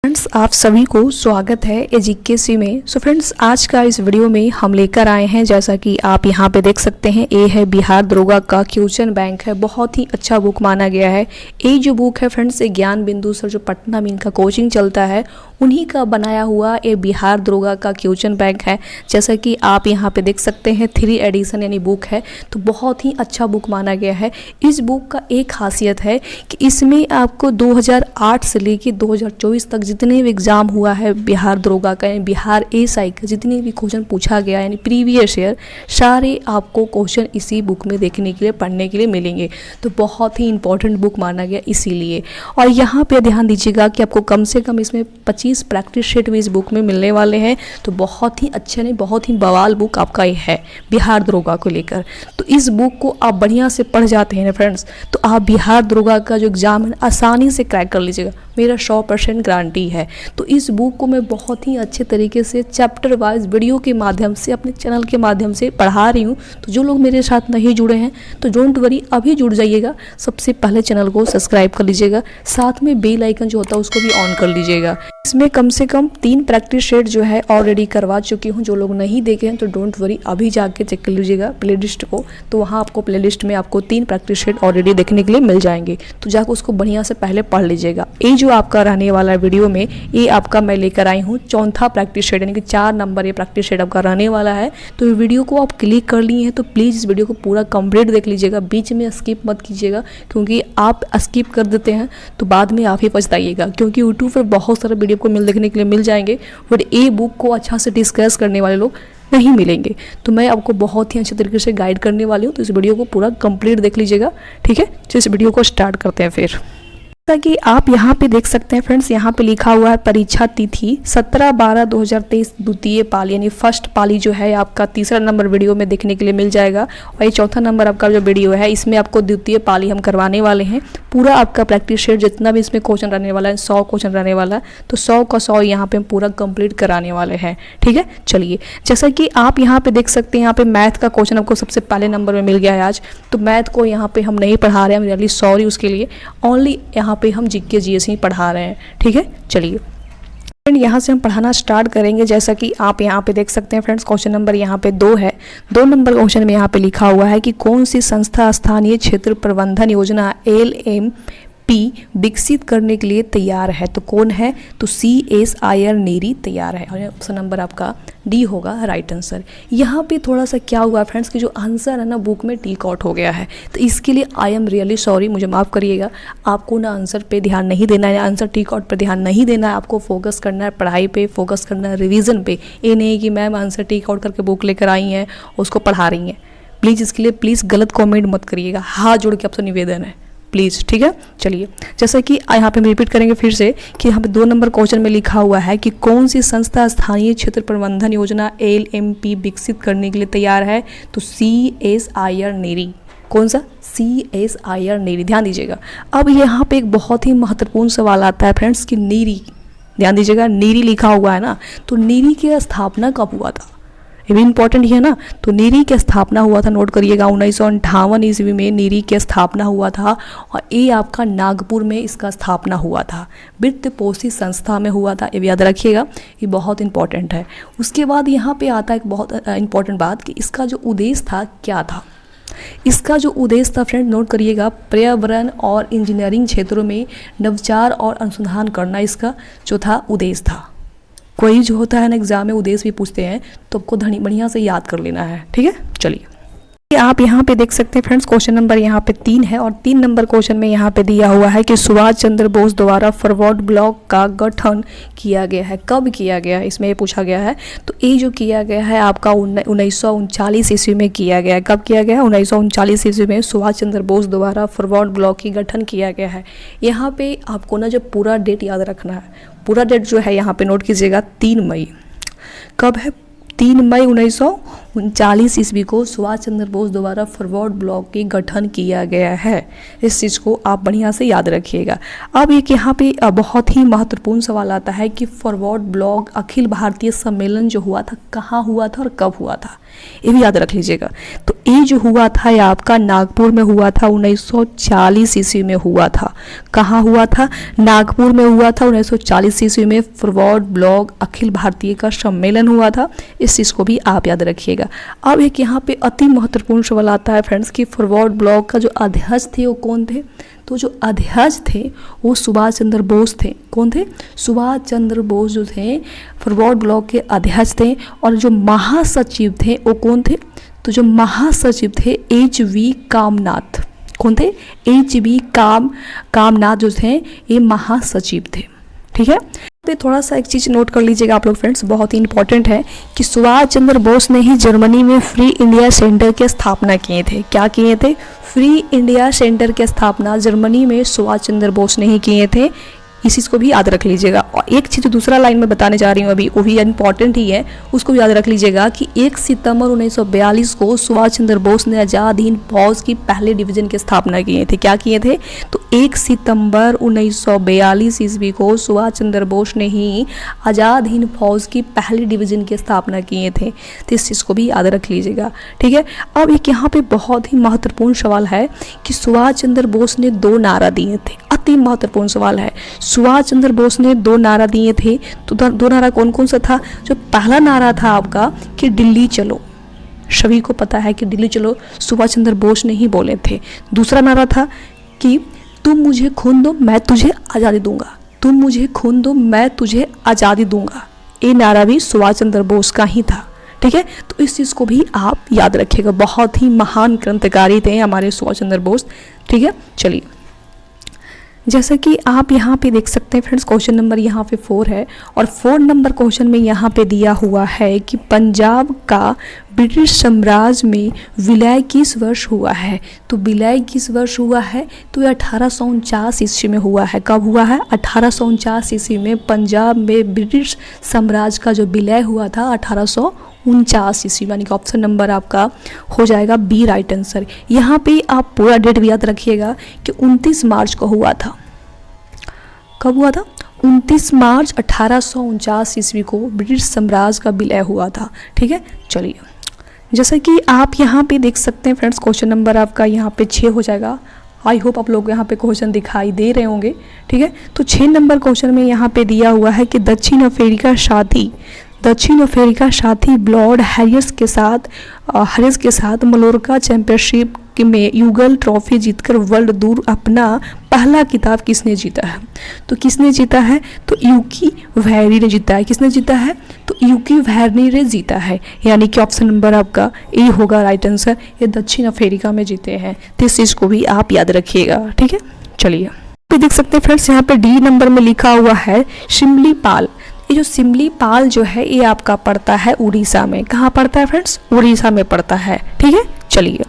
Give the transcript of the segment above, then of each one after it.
Friends, आप सभी को स्वागत है एजीकेसी में। सो फ्रेंड्स, आज का इस वीडियो में हम लेकर आए हैं, जैसा कि आप यहाँ पे देख सकते हैं, ये है बिहार दरोगा का क्वेश्चन बैंक है। बहुत ही अच्छा बुक माना गया है। ये जो बुक है फ्रेंड्स, ये ज्ञान बिंदु सर जो पटना में इनका कोचिंग चलता है उन्हीं का बनाया हुआ ये बिहार दरोगा का क्वेश्चन बैंक है। जैसा कि आप यहाँ पे देख सकते हैं 3 एडिशन यानी बुक है, तो बहुत ही अच्छा बुक माना गया है। इस बुक का एक खासियत है कि इसमें आपको 2008 से लेकर 2024 तक जितने भी एग्ज़ाम हुआ है बिहार दरोगा का यानी बिहार एएसआई का, जितने भी क्वेश्चन पूछा गया यानी प्रीवियस ईयर, सारे आपको क्वेश्चन इसी बुक में देखने के लिए पढ़ने के लिए मिलेंगे। तो बहुत ही इंपॉर्टेंट बुक माना गया इसीलिए। और यहाँ पे ध्यान दीजिएगा कि आपको कम से कम इसमें 25 प्रैक्टिस शीट भी इस बुक में मिलने वाले हैं। तो बहुत ही अच्छे नहीं, बहुत ही बवाल बुक आपका ये है बिहार दरोगा को लेकर। तो इस बुक को आप बढ़िया से पढ़ जाते हैं ना फ्रेंड्स, तो आप बिहार दरोगा का जो एग्ज़ाम है आसानी से क्रैक कर लीजिएगा, मेरा 100% गारंटी है। तो इस बुक को मैं बहुत ही अच्छे तरीके से चैप्टर वाइज वीडियो के माध्यम से अपने चैनल के माध्यम से पढ़ा रही हूँ। तो जो लोग मेरे साथ नहीं जुड़े हैं तो डोंट वरी, अभी जुड़ जाइएगा। सबसे पहले चैनल को सब्सक्राइब कर लीजिएगा, साथ में बेल आइकन जो होता है उसको भी ऑन कर लीजिएगा। इसमें कम से कम 3 प्रैक्टिस सेट जो है ऑलरेडी करवा चुकी हूँ। जो लोग नहीं देखे हैं तो डोंट वरी, अभी जाके चेक कर लीजिएगा प्लेलिस्ट को। तो वहाँ आपको प्लेलिस्ट में आपको 3 प्रैक्टिस सेट ऑलरेडी देखने के लिए मिल जाएंगे। तो जाकर उसको बढ़िया से पहले पढ़ लीजिएगा। ये जो आपका रहने वाला वीडियो में, ये आपका मैं लेकर आई हूँ 4था प्रैक्टिस सेट, यानी कि 4 नंबर ये प्रैक्टिस सेट आपका रहने वाला है। तो वीडियो को आप क्लिक कर लिए हैं तो प्लीज़ इस वीडियो को पूरा कंप्लीट देख लीजिएगा, बीच में स्किप मत कीजिएगा, क्योंकि आप स्किप कर देते हैं तो बाद में आप ही पछताइएगा। क्योंकि यूट्यूब पर बहुत सारे वीडियो को देखने के लिए मिल जाएंगे, बट ये बुक को अच्छा से डिस्कस करने वाले लोग नहीं मिलेंगे। तो मैं आपको बहुत ही अच्छे तरीके से गाइड करने वाली हूँ। तो इस वीडियो को पूरा कंप्लीट देख लीजिएगा, ठीक है। तो इस वीडियो को स्टार्ट करते हैं फिर। जैसा कि आप यहाँ पे देख सकते हैं फ्रेंड्स, यहाँ पे लिखा हुआ है परीक्षा तिथि 17/12/2023 द्वितीय पाली, यानी फर्स्ट पाली जो है आपका तीसरा नंबर वीडियो में देखने के लिए मिल जाएगा। और ये चौथा नंबर आपका जो वीडियो है इसमें आपको द्वितीय पाली हम करवाने वाले हैं। पूरा आपका प्रैक्टिस शेट जितना भी इसमें क्वेश्चन रहने वाला है, 100 क्वेश्चन रहने वाला है, तो 100 का 100 यहाँ पे हम पूरा कंप्लीट कराने वाले हैं, ठीक है। चलिए, जैसा कि आप यहाँ पे देख सकते हैं, यहाँ पे मैथ का क्वेश्चन आपको सबसे पहले नंबर में मिल गया है आज। तो मैथ को यहाँ पे हम नहीं पढ़ा रहे हैं, रियली सॉरी उसके लिए। ओनली यहाँ पे हम जीके जीएस ही पढ़ा रहे हैं, ठीक है। चलिए यहाँ से हम पढ़ाना स्टार्ट करेंगे। जैसा कि आप यहाँ पे देख सकते हैं फ्रेंड्स, क्वेश्चन नंबर यहाँ पे 2 है। 2 नंबर क्वेश्चन में यहाँ पे लिखा हुआ है कि कौन सी संस्था स्थानीय क्षेत्र प्रबंधन योजना LMP विकसित करने के लिए तैयार है। तो कौन है, तो CSIR नेरी तैयार है। और ऑप्शन नंबर आपका डी होगा राइट आंसर। यहाँ पे थोड़ा सा क्या हुआ फ्रेंड्स कि जो आंसर है ना बुक में टिक आउट हो गया है, तो इसके लिए आई एम रियली सॉरी, मुझे माफ़ करिएगा। आपको ना आंसर पे ध्यान नहीं देना है, आंसर टिक आउट पर ध्यान नहीं देना है, आपको फोकस करना है पढ़ाई पे, फोकस करना है रिवीजन पे। ये नहीं कि मैम आंसर टिक आउट करके बुक लेकर आई हैं उसको पढ़ा रही हैं। प्लीज़ इसके लिए प्लीज़ गलत कॉमेंट मत करिएगा, हाथ जोड़ के आपसे निवेदन है प्लीज़, ठीक है। चलिए, जैसे कि यहाँ पे हम रिपीट करेंगे फिर से कि यहाँ पे 2 नंबर क्वेश्चन में लिखा हुआ है कि कौन सी संस्था स्थानीय क्षेत्र प्रबंधन योजना LMP विकसित करने के लिए तैयार है। तो CSIR नेरी। कौन सा, CSIR नेरी। ध्यान दीजिएगा। अब यहाँ पे एक बहुत ही महत्वपूर्ण सवाल आता है फ्रेंड्स कि नेरी, ध्यान दीजिएगा, नेरी लिखा हुआ है ना, तो नेरी की स्थापना कब हुआ था, ये भी इंपॉर्टेंट है ना। तो नेरी की स्थापना हुआ था, नोट करिएगा, 1958 ईस्वी में नेरी की स्थापना हुआ था। और ये आपका नागपुर में इसका स्थापना हुआ था, वित्त पोषित संस्था में हुआ था, ये याद रखिएगा, ये बहुत इंपॉर्टेंट है। उसके बाद यहाँ पे आता है एक बहुत इंपॉर्टेंट बात कि इसका जो उद्देश्य था क्या था। इसका जो उद्देश्य था फ्रेंड नोट करिएगा, पर्यावरण और इंजीनियरिंग क्षेत्रों में नवाचार और अनुसंधान करना इसका जो था उद्देश्य था। कोई जो होता है ना एग्जाम में उद्देश्य भी पूछते हैं तो आपको बढ़िया से याद कर लेना है, ठीक है। चलिए, आप यहाँ पे देख सकते हैं फ्रेंड्स, क्वेश्चन नंबर यहाँ पे 3 है। और 3 नंबर क्वेश्चन में यहाँ पे दिया हुआ है कि सुभाष चंद्र बोस द्वारा फॉरवर्ड ब्लॉक का गठन किया गया है, कब किया गया है, इसमें ये पूछा गया है। तो ये जो किया गया है आपका 1939 ईस्वी में किया गया है। कब किया गया है, 1939 ईस्वी में सुभाष चंद्र बोस द्वारा फॉरवर्ड ब्लॉक की गठन किया गया है। यहाँ पे आपको ना जो पूरा डेट याद रखना है, पूरा डेट जो है यहाँ पे नोट कीजिएगा, 3 मई। कब है, 3 मई 1939। 1939 ईस्वी को सुभाष चंद्र बोस द्वारा फॉरवर्ड ब्लॉक के गठन किया गया है। इस चीज़ को आप बढ़िया से याद रखिएगा। अब एक यहाँ पे बहुत ही महत्वपूर्ण सवाल आता है कि फॉरवर्ड ब्लॉक अखिल भारतीय सम्मेलन जो हुआ था कहाँ हुआ था और कब हुआ था, ये भी याद रख लीजिएगा। तो ये जो हुआ था ये आपका नागपुर में हुआ था, 1940 ईस्वी में हुआ था। कहाँ हुआ था? नागपुर में हुआ था। 1940 ईस्वी में फॉरवर्ड ब्लॉक अखिल भारतीय का सम्मेलन हुआ था। इस चीज़ को भी आप याद रखिएगा। अब एक यहाँ पे अति महत्वपूर्ण सवाल आता है फ्रेंड्स कि फॉरवर्ड ब्लॉक का जो अध्यक्ष थे वो कौन थे? तो जो अध्यक्ष थे वो सुभाष चंद्र बोस थे। कौन थे? सुभाष चंद्र बोस जो थे फॉरवर्ड ब्लॉक के अध्यक्ष थे। और जो महासचिव थे वो कौन थे? तो जो महासचिव थे HV कामनाथ। कौन थे? HV कामनाथ जो थे ये महासचिव थे। ठीक है, तो थोड़ा सा एक चीज़ नोट कर लीजिएगा आप लोग फ्रेंड्स, बहुत ही इंपॉर्टेंट है कि सुभाष चंद्र बोस ने ही जर्मनी में फ्री इंडिया सेंटर की स्थापना किए थे। क्या किए थे? फ्री इंडिया सेंटर की स्थापना जर्मनी में सुभाष चंद्र बोस ने ही किए थे। इस चीज़ को भी याद रख लीजिएगा। और एक चीज़ दूसरा लाइन में बताने जा रही हूँ अभी, वो भी इंपॉर्टेंट ही है, उसको भी याद रख लीजिएगा कि 1 सितंबर 1942 को सुभाष चंद्र बोस ने आज़ाद हिंद फौज की पहले डिवीज़न की स्थापना किए थे। क्या किए थे? तो 1 सितंबर 1942 ईस्वी को सुभाष चंद्र बोस ने ही आज़ाद हिंद फौज की पहली डिवीज़न की स्थापना किए थे। तो इस चीज़ को भी याद रख लीजिएगा। ठीक है, अब एक यहाँ पे बहुत ही महत्वपूर्ण सवाल है कि सुभाष चंद्र बोस ने 2 नारा दिए थे। अति महत्वपूर्ण सवाल है। सुभाष चंद्र बोस ने 2 नारा दिए थे, तो 2 नारा कौन कौन सा था? जो पहला नारा था आपका कि दिल्ली चलो, सभी को पता है कि दिल्ली चलो सुभाष चंद्र बोस ने ही बोले थे। दूसरा नारा था कि तुम मुझे खून दो मैं तुझे आज़ादी दूंगा, तुम मुझे खून दो मैं तुझे आज़ादी दूंगा। ये नारा भी सुभाष चंद्र बोस का ही था। ठीक है, तो इस चीज़ को भी आप याद रखिएगा। बहुत ही महान क्रांतिकारी थे हमारे सुभाष चंद्र बोस। ठीक है, चलिए, जैसा कि आप यहाँ पे देख सकते हैं फ्रेंड्स, क्वेश्चन नंबर यहाँ पे 4 है और 4 नंबर क्वेश्चन में यहाँ पे दिया हुआ है कि पंजाब का ब्रिटिश साम्राज्य में विलय किस वर्ष हुआ है? तो विलय किस वर्ष हुआ है? तो ये 1849 ईस्वी में हुआ है। कब हुआ है? 1849 ईस्वी में पंजाब में ब्रिटिश साम्राज्य का जो विलय हुआ था 1849 ईस्वी, यानी कि ऑप्शन नंबर आपका हो जाएगा बी राइट आंसर। यहाँ पे आप पूरा डेट भी याद रखिएगा कि 29 मार्च को हुआ था। कब हुआ था? 29 मार्च 1849 ईस्वी को ब्रिटिश साम्राज्य का विलय हुआ था। ठीक है, चलिए, जैसा कि आप यहाँ पे देख सकते हैं फ्रेंड्स, क्वेश्चन नंबर आपका यहाँ पे 6 हो जाएगा। आई होप आप लोग यहाँ पे क्वेश्चन दिखाई दे रहे होंगे। ठीक है, तो 6 नंबर क्वेश्चन में यहाँ पे दिया हुआ है कि दक्षिण अफ्रीका साथी लॉर्ड हैरिस के साथ मलोरका चैंपियनशिप में यूगल ट्रॉफी जीतकर वर्ल्ड टूर अपना पहला खिताब किसने जीता है? तो किसने जीता है? तो यूकी वैरी ने जीता है। किसने जीता है? तो यूकी वैरी ने जीता है, यानी कि ऑप्शन नंबर आपका ए होगा राइट आंसर। ये दक्षिण अफ्रीका में जीते हैं। तो इस चीज़ को भी आप याद रखिएगा। ठीक है, चलिए, देख सकते हैं फ्रेंड्स, यहाँ पे डी नंबर में लिखा हुआ है शिमलीपाल। ये जो शिमलीपाल जो है ये आपका पड़ता है उड़ीसा में। कहाँ पड़ता है फ्रेंड्स? उड़ीसा में पड़ता है। ठीक है, चलिए,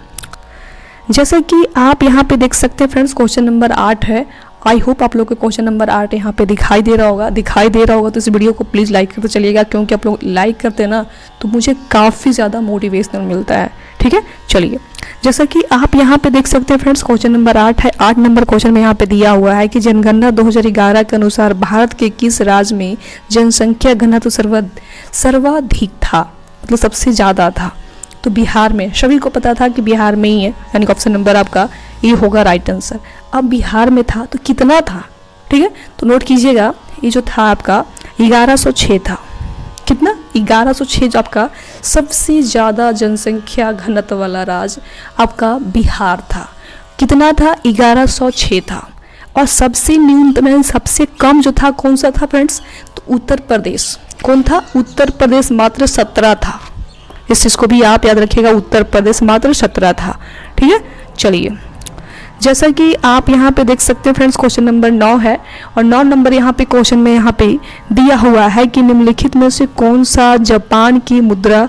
जैसा कि आप यहाँ पे देख सकते हैं फ्रेंड्स, क्वेश्चन नंबर 8 है। आई होप आप लोग को क्वेश्चन नंबर 8 यहाँ पे दिखाई दे रहा होगा। तो इस वीडियो को प्लीज़ लाइक करते चलिएगा, क्योंकि आप लोग लाइक करते हैं ना तो मुझे काफ़ी ज़्यादा मोटिवेशनल मिलता है। ठीक है, चलिए, जैसा कि आप यहाँ पे देख सकते हैं फ्रेंड्स, क्वेश्चन नंबर 8 है। 8 नंबर क्वेश्चन में यहाँ पे दिया हुआ है कि जनगणना 2011 के अनुसार भारत के किस राज्य में जनसंख्या घनत्व सर्वाधिक था, मतलब सबसे ज़्यादा था? तो बिहार में। सभी को पता था कि बिहार में ही है, यानी कि ऑप्शन नंबर आपका ये होगा राइट आंसर। अब बिहार में था तो कितना था? ठीक है, तो नोट कीजिएगा, ये जो था आपका 1106 था। कितना? 1106 जो आपका सबसे ज़्यादा जनसंख्या घनत्व वाला राज्य आपका बिहार था। कितना था? 1106 था। और सबसे न्यूनतम सबसे कम जो था कौन सा था फ्रेंड्स? तो उत्तर प्रदेश। कौन था? उत्तर प्रदेश मात्र 17 था। इस चीज़ को भी आप याद रखिएगा, उत्तर प्रदेश मात्र 17 था। ठीक है, चलिए, जैसा कि आप यहाँ पे देख सकते हैं फ्रेंड्स, क्वेश्चन नंबर 9 है और 9 नंबर यहाँ पे क्वेश्चन में यहाँ पे दिया हुआ है कि निम्नलिखित में से कौन सा जापान की मुद्रा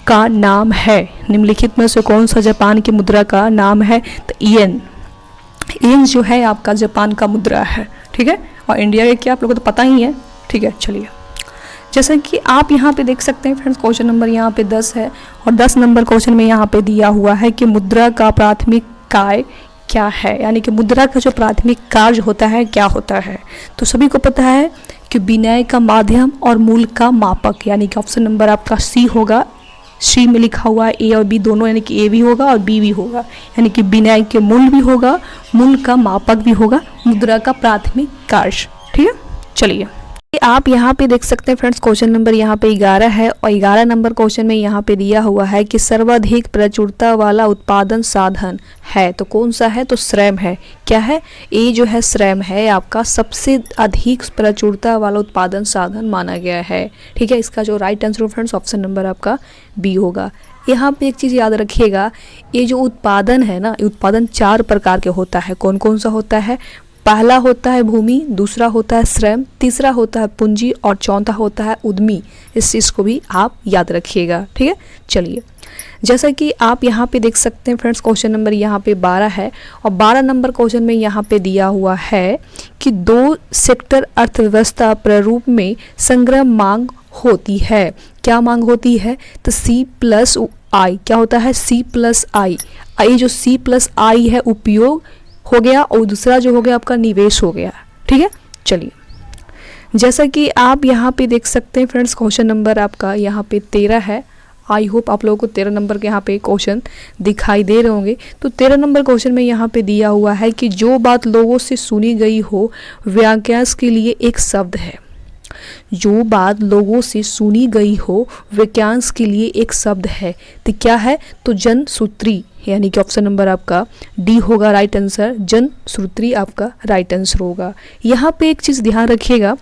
का नाम है? निम्नलिखित में से कौन सा जापान की मुद्रा का नाम है? तो येन जो है आपका जापान का मुद्रा है। ठीक है, और इंडिया के क्या आप लोगों को तो पता ही है। ठीक है, चलिए, जैसा कि आप यहाँ पे देख सकते हैं फ्रेंड्स, क्वेश्चन नंबर यहाँ पे 10 है और 10 नंबर क्वेश्चन में यहाँ पे दिया हुआ है कि मुद्रा का प्राथमिक कार्य क्या है, यानी कि मुद्रा का जो प्राथमिक कार्य होता है क्या होता है। तो सभी को पता है कि विनिमय का माध्यम और मूल्य का मापक, यानी कि ऑप्शन नंबर आपका सी होगा। सी में लिखा हुआ है ए और बी दोनों, यानी कि ए भी होगा और बी भी होगा, यानी कि विनिमय के मूल्य भी होगा, मूल्य का मापक भी होगा, मुद्रा का प्राथमिक कार्य। ठीक है, चलिए आप यहाँ पे देख सकते हैं फ्रेंड्स, क्वेश्चन नंबर यहाँ पे 11 है और 11 नंबर क्वेश्चन में यहाँ पे दिया हुआ है कि सर्वाधिक प्रचुरता वाला उत्पादन साधन है, तो कौन सा है, तो श्रम है। क्या है, ये जो है श्रम है आपका सबसे अधिक प्रचुरता वाला उत्पादन साधन माना गया है। ठीक है, इसका जो right answer friends option number आपका बी होगा। यहाँ पे एक चीज़ याद रखिएगा, ये जो उत्पादन है ना, उत्पादन 4 प्रकार के होता है। कौन कौन सा होता है, पहला होता है भूमि, दूसरा होता है श्रम, तीसरा होता है पूंजी और चौथा होता है उद्यमी। इस चीज़ को भी आप याद रखिएगा। ठीक है, चलिए जैसा कि आप यहाँ पे देख सकते हैं फ्रेंड्स, क्वेश्चन नंबर यहाँ पे 12 है और 12 नंबर क्वेश्चन में यहाँ पे दिया हुआ है कि 2 सेक्टर अर्थव्यवस्था प्रारूप में संग्रह मांग होती है। क्या मांग होती है, तो C+I क्या होता है, C+I। आई जो C+I है उपयोग हो गया और दूसरा जो हो गया आपका निवेश हो गया। ठीक है, चलिए जैसा कि आप यहाँ पे देख सकते हैं फ्रेंड्स, क्वेश्चन नंबर आपका यहाँ पे 13 है। आई होप आप लोगों को 13 नंबर के यहाँ पे क्वेश्चन दिखाई दे रहे होंगे। तो 13 नंबर क्वेश्चन में यहाँ पे दिया हुआ है कि जो बात लोगों से सुनी गई हो वाक्यांश के लिए एक शब्द है। जो बात लोगों से सुनी गई हो वाक्यांश के लिए एक शब्द है, तो क्या है, तो जनसूत्री, यानी कि ऑप्शन नंबर आपका डी होगा राइट आंसर। जनसूत्री आपका राइट आंसर होगा। यहाँ पे एक चीज़ ध्यान रखिएगा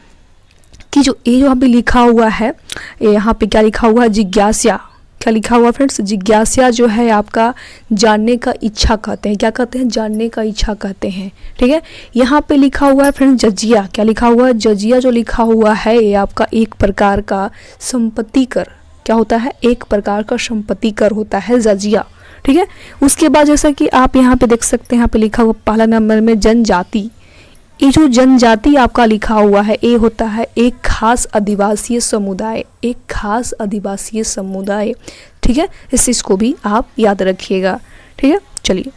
कि जो ये जो यहाँ पे लिखा हुआ है, यहाँ पे क्या लिखा हुआ है, जिज्ञासा। क्या लिखा हुआ फ्रेंड्स, जिज्ञासा जो है आपका जानने का इच्छा कहते हैं। क्या कहते हैं, जानने का इच्छा कहते हैं। ठीक है, यहाँ पे लिखा हुआ है फ्रेंड्स जजिया। क्या लिखा हुआ है, जजिया जो लिखा हुआ है ये आपका एक प्रकार का संपत्ति कर, क्या होता है, एक प्रकार का संपत्ति कर होता है जजिया। ठीक है, उसके बाद जैसा कि आप यहाँ पे देख सकते हैं, यहाँ पे लिखा हुआ पहला नंबर में जनजाति। ये जो जनजाति आपका लिखा हुआ है ये होता है एक खास आदिवासी समुदाय, एक खास आदिवासी समुदाय। ठीक है, इस चीज़ को भी आप याद रखिएगा। ठीक है, चलिए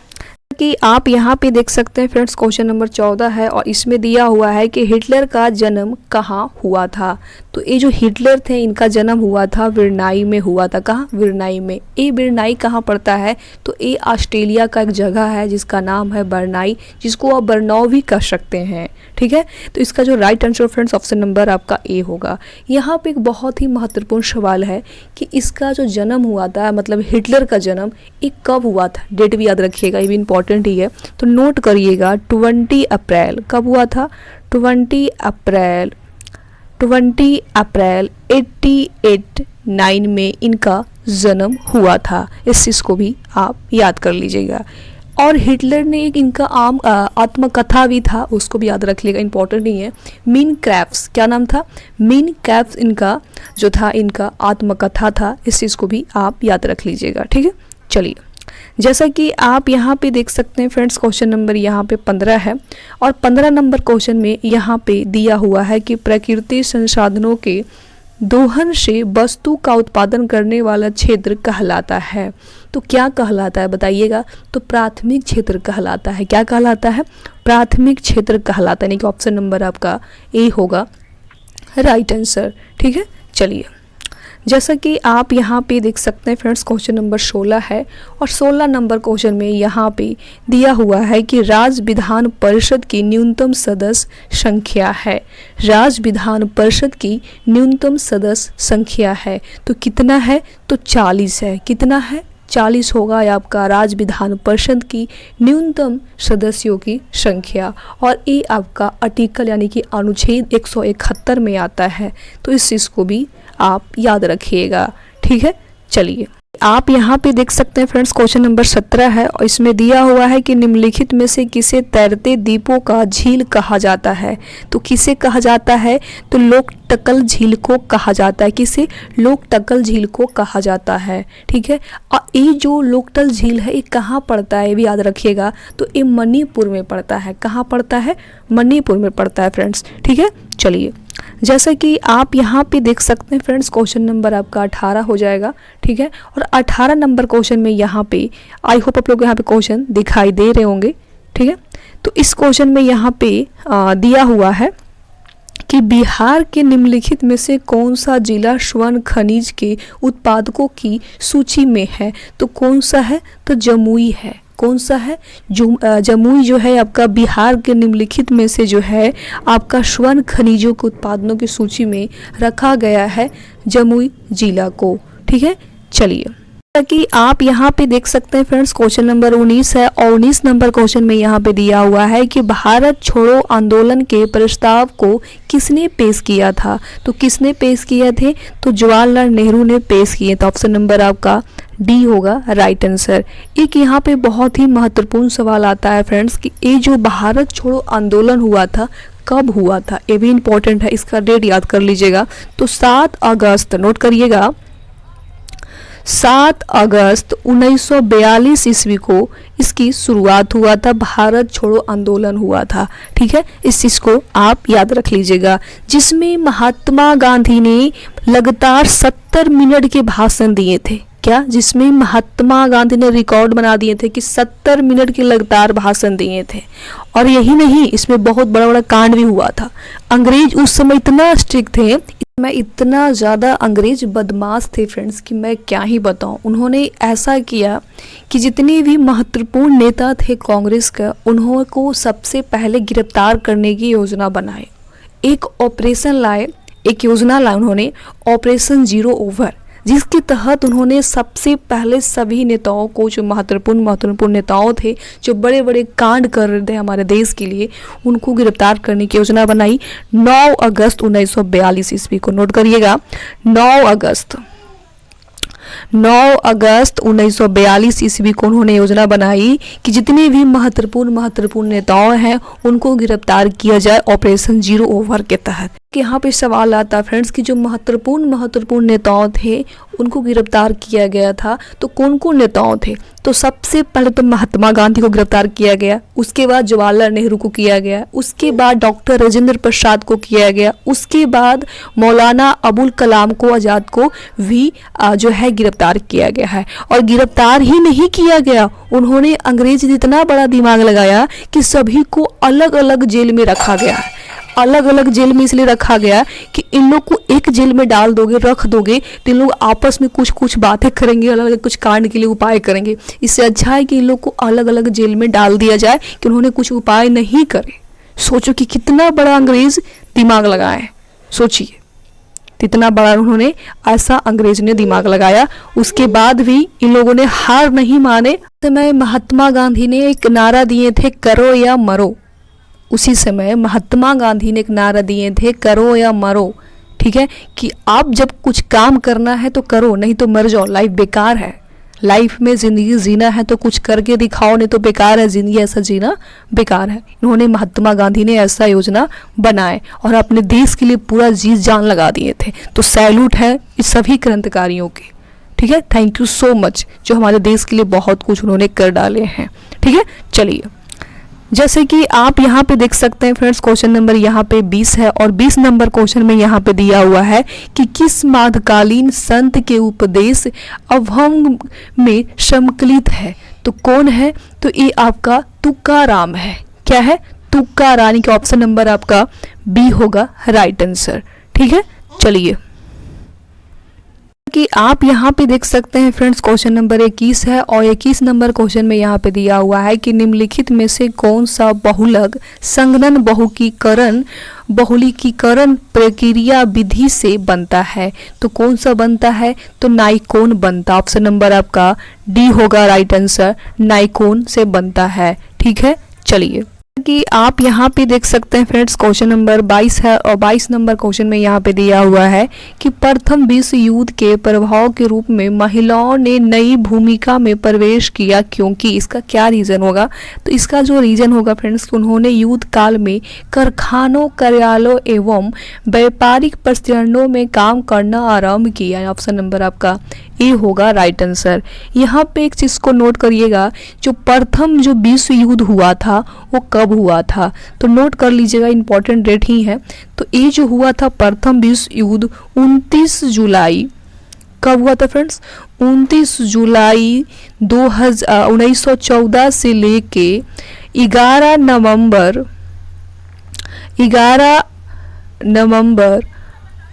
कि आप यहाँ पे देख सकते हैं फ्रेंड्स, क्वेश्चन नंबर 14 है और इसमें दिया हुआ है कि हिटलर का जन्म कहाँ हुआ था। तो ये जो हिटलर थे इनका जन्म हुआ था विरनाई में हुआ था। कहाँ, विरनाई में। ये विरनाई कहाँ पड़ता है, तो ये ऑस्ट्रेलिया का एक जगह है जिसका नाम है बर्नाई, जिसको आप बर्नौ भी कह सकते हैं। ठीक है, तो इसका जो right answer friends option number आपका ए होगा। यहाँ पे एक बहुत ही महत्वपूर्ण सवाल है कि इसका जो जन्म हुआ था, मतलब हिटलर का जन्म, ये कब हुआ था, डेट भी याद रखिएगा, ये भी इंपॉर्टेंट ही है। तो नोट करिएगा 20 अप्रैल। कब हुआ था, 20 अप्रैल 1889 में इनका जन्म हुआ था। इस चीज़ को भी आप याद कर लीजिएगा। और हिटलर ने एक इनका आत्मकथा भी था, उसको भी याद रख लेगा, इंपॉर्टेंट नहीं है। मीन कैप्स, क्या नाम था, मीन कैप्स इनका जो था, इनका आत्मकथा था। इस चीज़ को भी आप याद रख लीजिएगा। ठीक है, चलिए जैसा कि आप यहाँ पे देख सकते हैं फ्रेंड्स, क्वेश्चन नंबर यहाँ पे 15 है और 15 नंबर क्वेश्चन में यहाँ पे दिया हुआ है कि प्रकृति संसाधनों के दोहन से वस्तु का उत्पादन करने वाला क्षेत्र कहलाता है। तो क्या कहलाता है बताइएगा, तो प्राथमिक क्षेत्र कहलाता है। क्या कहलाता है, प्राथमिक क्षेत्र कहलाता है, यानी कि ऑप्शन नंबर आपका ए होगा राइट आंसर। ठीक है, चलिए जैसा कि आप यहाँ पे देख सकते हैं फ्रेंड्स, क्वेश्चन नंबर 16 है और 16 नंबर क्वेश्चन में यहाँ पे दिया हुआ है कि राज्य विधान परिषद की न्यूनतम सदस्य संख्या है। राज्य विधान परिषद की न्यूनतम सदस्य संख्या है, तो कितना है, तो 40 है। कितना है, 40 होगा आपका राज्य विधान परिषद की न्यूनतम सदस्यों की संख्या। और ये आपका आर्टिकल यानी कि अनुच्छेद 171 में आता है। तो इस चीज़ को भी आप याद रखिएगा। ठीक है, चलिए आप यहाँ पे देख सकते हैं फ्रेंड्स, क्वेश्चन नंबर 17 है और इसमें दिया हुआ है कि निम्नलिखित में से किसे तैरते द्वीपों का झील कहा जाता है। तो किसे कहा जाता है, तो लोकटकल झील को कहा जाता है। किसे, लोकटकल झील को कहा जाता है। ठीक है, और ये जो लोकटल झील है ये कहाँ पड़ता है, ये भी याद रखिएगा। तो ये मणिपुर में पड़ता है। कहाँ पड़ता है, मणिपुर में पड़ता है फ्रेंड्स। ठीक है, चलिए जैसा कि आप यहाँ पे देख सकते हैं फ्रेंड्स, क्वेश्चन नंबर आपका 18 हो जाएगा, ठीक है। और 18 नंबर क्वेश्चन में यहाँ पे आई होप आप लोग यहाँ पे क्वेश्चन दिखाई दे रहे होंगे, ठीक है। तो इस क्वेश्चन में यहाँ पे दिया हुआ है कि बिहार के निम्नलिखित में से कौन सा जिला स्वर्ण खनिज के उत्पादकों की सूची में है। तो कौन सा है, तो जमुई है। कौन सा है, जमुई जो है आपका बिहार के निम्नलिखित में से जो है आपका स्वर्ण खनिजों के उत्पादनों की सूची में रखा गया है जमुई जिला को, ठीक है। चलिए, कि आप यहाँ पे देख सकते हैं फ्रेंड्स, क्वेश्चन नंबर 19 है और 19 नंबर क्वेश्चन में यहाँ पे दिया हुआ है कि भारत छोड़ो आंदोलन के प्रस्ताव को किसने पेश किया था। तो किसने पेश किए थे, तो जवाहरलाल नेहरू ने पेश किए। तो ऑप्शन नंबर आपका डी होगा राइट आंसर। एक यहाँ पे बहुत ही महत्वपूर्ण सवाल आता है फ्रेंड्स कि ये जो भारत छोड़ो आंदोलन हुआ था कब हुआ था, ये भी इम्पोर्टेंट है, इसका डेट याद कर लीजिएगा। तो 7 अगस्त, नोट करिएगा, 7 अगस्त 1942 ईस्वी को इसकी शुरुआत हुआ था, भारत छोड़ो आंदोलन हुआ था, ठीक है। इस चीज़ को आप याद रख लीजिएगा, जिसमें महात्मा गांधी ने लगातार 70 मिनट के भाषण दिए थे। क्या, जिसमें महात्मा गांधी ने रिकॉर्ड बना दिए थे कि 70 मिनट के लगातार भाषण दिए थे। और यही नहीं, इसमें बहुत बड़ा बड़ा कांड भी हुआ था। अंग्रेज उस समय इतना स्ट्रिक्ट थे, मैं इतना ज़्यादा अंग्रेज बदमाश थे फ्रेंड्स कि मैं क्या ही बताऊं। उन्होंने ऐसा किया कि जितने भी महत्वपूर्ण नेता थे कांग्रेस का, उन्होंने को सबसे पहले गिरफ्तार करने की योजना बनाए। एक ऑपरेशन लाए, एक योजना लाए उन्होंने, ऑपरेशन जीरो ओवर, जिसके तहत उन्होंने सबसे पहले सभी नेताओं को, जो महत्वपूर्ण नेताओं थे, जो बड़े बड़े कांड कर रहे थे हमारे देश के लिए, उनको गिरफ्तार करने की योजना बनाई। 9 अगस्त 1942 ईस्वी को, नोट करिएगा, 9 अगस्त 1942 ईस्वी को उन्होंने योजना बनाई कि जितने भी महत्वपूर्ण नेताओं हैं उनको गिरफ्तार किया जाए ऑपरेशन जीरो ओवर के तहत। यहाँ पे सवाल आता है फ्रेंड्स कि जो महत्वपूर्ण नेताओं थे उनको गिरफ्तार किया गया था, तो कौन कौन नेताओं थे। तो सबसे पहले तो महात्मा गांधी को गिरफ्तार किया गया, उसके बाद जवाहरलाल नेहरू को किया गया, उसके बाद डॉक्टर राजेंद्र प्रसाद को किया गया, उसके बाद मौलाना अबुल कलाम को, आज़ाद को भी जो है गिरफ्तार किया गया है। और गिरफ्तार ही नहीं किया गया, उन्होंने अंग्रेज इतना बड़ा दिमाग लगाया कि सभी को अलग अलग जेल में रखा गया है। अलग अलग जेल में इसलिए रखा गया कि इन लोग को एक जेल में डाल दोगे, रख दोगे, तो इन लोग आपस में कुछ बातें करेंगे, अलग अलग कुछ कांड के लिए उपाय करेंगे। इससे अच्छा है कि इन लोग को अलग अलग जेल में डाल दिया जाए कि उन्होंने कुछ उपाय नहीं करे। सोचो कि कितना बड़ा अंग्रेज दिमाग लगाए, सोचिए कितना बड़ा उन्होंने ऐसा अंग्रेज ने दिमाग लगाया। उसके बाद भी इन लोगों ने हार नहीं माने। समय महात्मा गांधी ने एक नारा दिए थे, करो या मरो। उसी समय महात्मा गांधी ने एक नारा दिए थे, करो या मरो, ठीक है, कि आप जब कुछ काम करना है तो करो, नहीं तो मर जाओ, लाइफ बेकार है। लाइफ में ज़िंदगी जीना है तो कुछ करके दिखाओ, नहीं तो बेकार है ज़िंदगी, ऐसा जीना बेकार है। इन्होंने, महात्मा गांधी ने ऐसा योजना बनाए और अपने देश के लिए पूरा जी जान लगा दिए थे। तो सैल्यूट है इस सभी क्रांतिकारियों के, ठीक है। थैंक यू सो मच, जो हमारे देश के लिए बहुत कुछ उन्होंने कर डाले हैं, ठीक है। चलिए, जैसे कि आप यहाँ पे देख सकते हैं फ्रेंड्स, क्वेश्चन नंबर यहाँ पे 20 है और 20 नंबर क्वेश्चन में यहाँ पे दिया हुआ है कि किस मध्यकालीन संत के उपदेश अभंग में सम्मिलित है। तो कौन है, तो ये आपका तुकाराम है। क्या है, तुकाराम, के ऑप्शन नंबर आपका बी होगा राइट आंसर, ठीक है। चलिए, कि आप यहाँ पे देख सकते हैं फ्रेंड्स, क्वेश्चन नंबर 21 है और 21 नंबर क्वेश्चन में यहाँ पे दिया हुआ है कि निम्नलिखित में से कौन सा बहुलक संगणन बहुलीकीकरण प्रक्रिया विधि से बनता है। तो कौन सा बनता है, तो नाइकोन बनता। ऑप्शन नंबर आपका डी होगा राइट आंसर, नाइकोन से बनता है, ठीक है। चलिए, कि आप यहाँ पे देख सकते हैं फ्रेंड्स, क्वेश्चन नंबर 22 है और 22 नंबर क्वेश्चन में यहाँ पे दिया हुआ है कि प्रथम विश्व युद्ध के प्रभाव के रूप में महिलाओं ने नई भूमिका में प्रवेश किया, क्योंकि इसका क्या रीज़न होगा। तो इसका जो रीज़न होगा फ्रेंड्स, उन्होंने युद्ध काल में कारखानों, कार्यालयों एवं व्यापारिक प्रसरणों में काम करना आरंभ किया। ऑप्शन नंबर आपका ए होगा राइट आंसर। यहाँ पे एक चीज़ को नोट करिएगा, जो प्रथम जो विश्व युद्ध हुआ था वो कब हुआ था, तो नोट कर लीजिएगा, इंपॉर्टेंट डेट ही है। तो ये जो हुआ था प्रथम विश्व युद्ध 29 जुलाई, कब हुआ था फ्रेंड्स, 29 जुलाई 1914 से लेके 11 नवंबर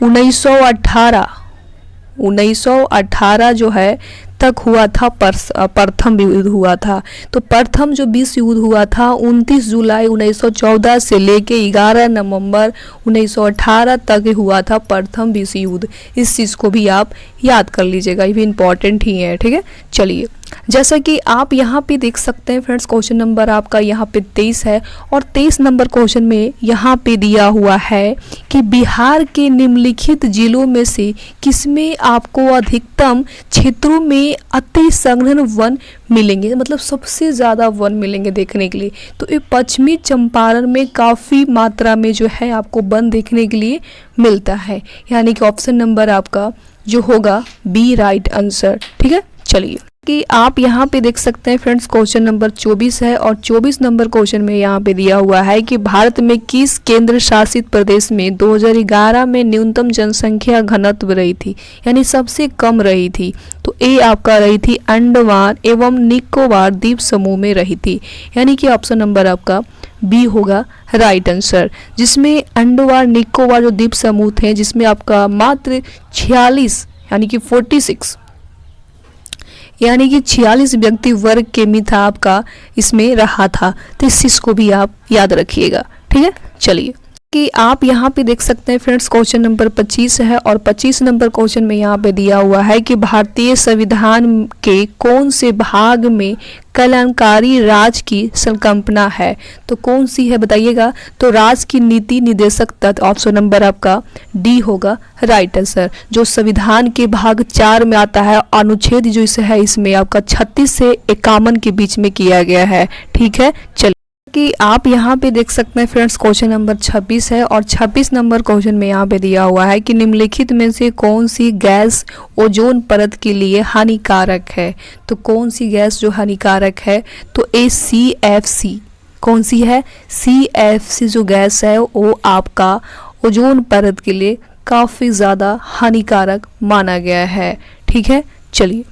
1918 जो है तक हुआ था, प्रथम युद्ध हुआ था। तो प्रथम जो विश्व युद्ध हुआ था 29 जुलाई 1914 से लेके 11 नवंबर 1918 तक हुआ था प्रथम विश्व युद्ध। इस चीज़ को भी आप याद कर लीजिएगा, ये भी इम्पॉर्टेंट ही है, ठीक है। चलिए, जैसा कि आप यहाँ पे देख सकते हैं फ्रेंड्स, क्वेश्चन नंबर आपका यहाँ पे 23 है और 23 नंबर क्वेश्चन में यहाँ पे दिया हुआ है कि बिहार के निम्नलिखित जिलों में से किसमें आपको अधिकतम क्षेत्रों में अति संघन वन मिलेंगे, मतलब सबसे ज़्यादा वन मिलेंगे देखने के लिए। तो ये पश्चिमी चंपारण में काफ़ी मात्रा में जो है आपको वन देखने के लिए मिलता है, यानी कि ऑप्शन नंबर आपका जो होगा बी राइट आंसर, ठीक है। चलिए, कि आप यहाँ पे देख सकते हैं फ्रेंड्स, क्वेश्चन नंबर 24 है और 24 नंबर क्वेश्चन में यहाँ पे दिया हुआ है कि भारत में किस केंद्र शासित प्रदेश में 2011 में न्यूनतम जनसंख्या घनत्व रही थी, यानी सबसे कम रही थी। तो ए आपका रही थी अंडमान एवं निकोबार द्वीप समूह में रही थी, यानी कि ऑप्शन नंबर आपका बी होगा राइट आंसर, जिसमें अंडमान निकोबार जो द्वीप समूह थे जिसमें आपका मात्र 46 यानी कि 46 व्यक्ति वर्ग के मिथा आपका इसमें रहा था। तो इस चीज़ को भी आप याद रखिएगा, ठीक है। चलिए, कि आप यहाँ पे देख सकते हैं फ्रेंड्स, क्वेश्चन नंबर 25 है और 25 नंबर क्वेश्चन में यहाँ पे दिया हुआ है कि भारतीय संविधान के कौन से भाग में कल्याणकारी राज्य की संकल्पना है, तो कौन सी है बताइएगा। तो राज्य की नीति निर्देशक तत्व, ऑप्शन नंबर आपका डी होगा राइट आंसर, जो संविधान के भाग 4 में आता है। अनुच्छेद जो इसे है इसमें आपका 36 से 51 के बीच में किया गया है, ठीक है। चलिए, कि आप यहाँ पे देख सकते हैं फ्रेंड्स, क्वेश्चन नंबर 26 है और 26 नंबर क्वेश्चन में यहाँ पे दिया हुआ है कि निम्नलिखित में से कौन सी गैस ओजोन परत के लिए हानिकारक है, तो कौन सी गैस जो हानिकारक है, तो ए CFC, कौन सी है, CFC जो गैस है वो आपका ओजोन परत के लिए काफ़ी ज़्यादा हानिकारक माना गया है, ठीक है। चलिए,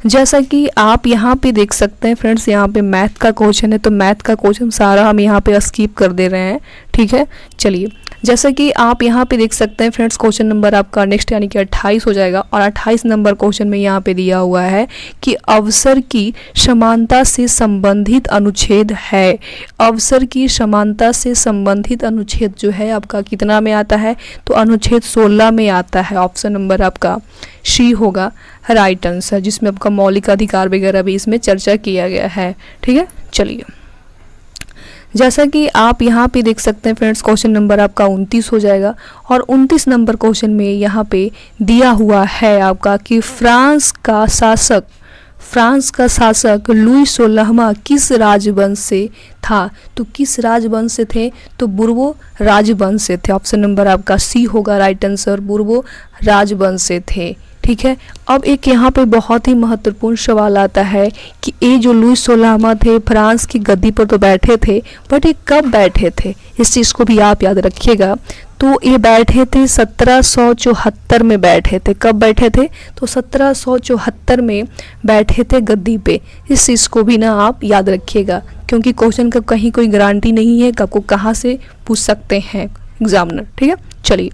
जैसा कि आप यहाँ पे देख सकते हैं फ्रेंड्स, यहाँ पे मैथ का क्वेश्चन है, तो मैथ का क्वेश्चन सारा हम यहाँ पे स्किप कर दे रहे हैं, ठीक है। चलिए, जैसा कि आप यहाँ पे देख सकते हैं फ्रेंड्स, क्वेश्चन नंबर आपका नेक्स्ट यानी कि 28 हो जाएगा और 28 नंबर क्वेश्चन में यहाँ पे दिया हुआ है कि अवसर की समानता से संबंधित अनुच्छेद है। अवसर की समानता से संबंधित अनुच्छेद जो है आपका कितना में आता है, तो अनुच्छेद 16 में आता है। ऑप्शन नंबर आपका सी होगा राइट आंसर, जिसमें आपका मौलिक अधिकार वगैरह भी इसमें चर्चा किया गया है, ठीक है। चलिए, जैसा कि आप यहाँ पे देख सकते हैं फ्रेंड्स, क्वेश्चन नंबर आपका 29 हो जाएगा और 29 नंबर क्वेश्चन में यहाँ पे दिया हुआ है आपका कि फ्रांस का शासक लुई 16वां किस राजवंश से था, तो किस राजवंश से थे, तो बुर्बो राजवंश से थे। ऑप्शन नंबर आपका सी होगा राइट आंसर, बुर्बो राजवंश से थे, ठीक है। अब एक यहाँ पे बहुत ही महत्वपूर्ण सवाल आता है कि ये जो लुई 16वां थे फ्रांस की गद्दी पर तो बैठे थे, बट ये कब बैठे थे, इस चीज़ को भी आप याद रखिएगा। तो ये बैठे थे 1774 में बैठे थे। कब बैठे थे, तो 1774 में बैठे थे गद्दी पे। इस चीज़ को भी ना आप याद रखिएगा, क्योंकि क्वेश्चन का कहीं कोई गारंटी नहीं है कि आपको कहाँ से पूछ सकते हैं एग्जामिनर, ठीक है। चलिए,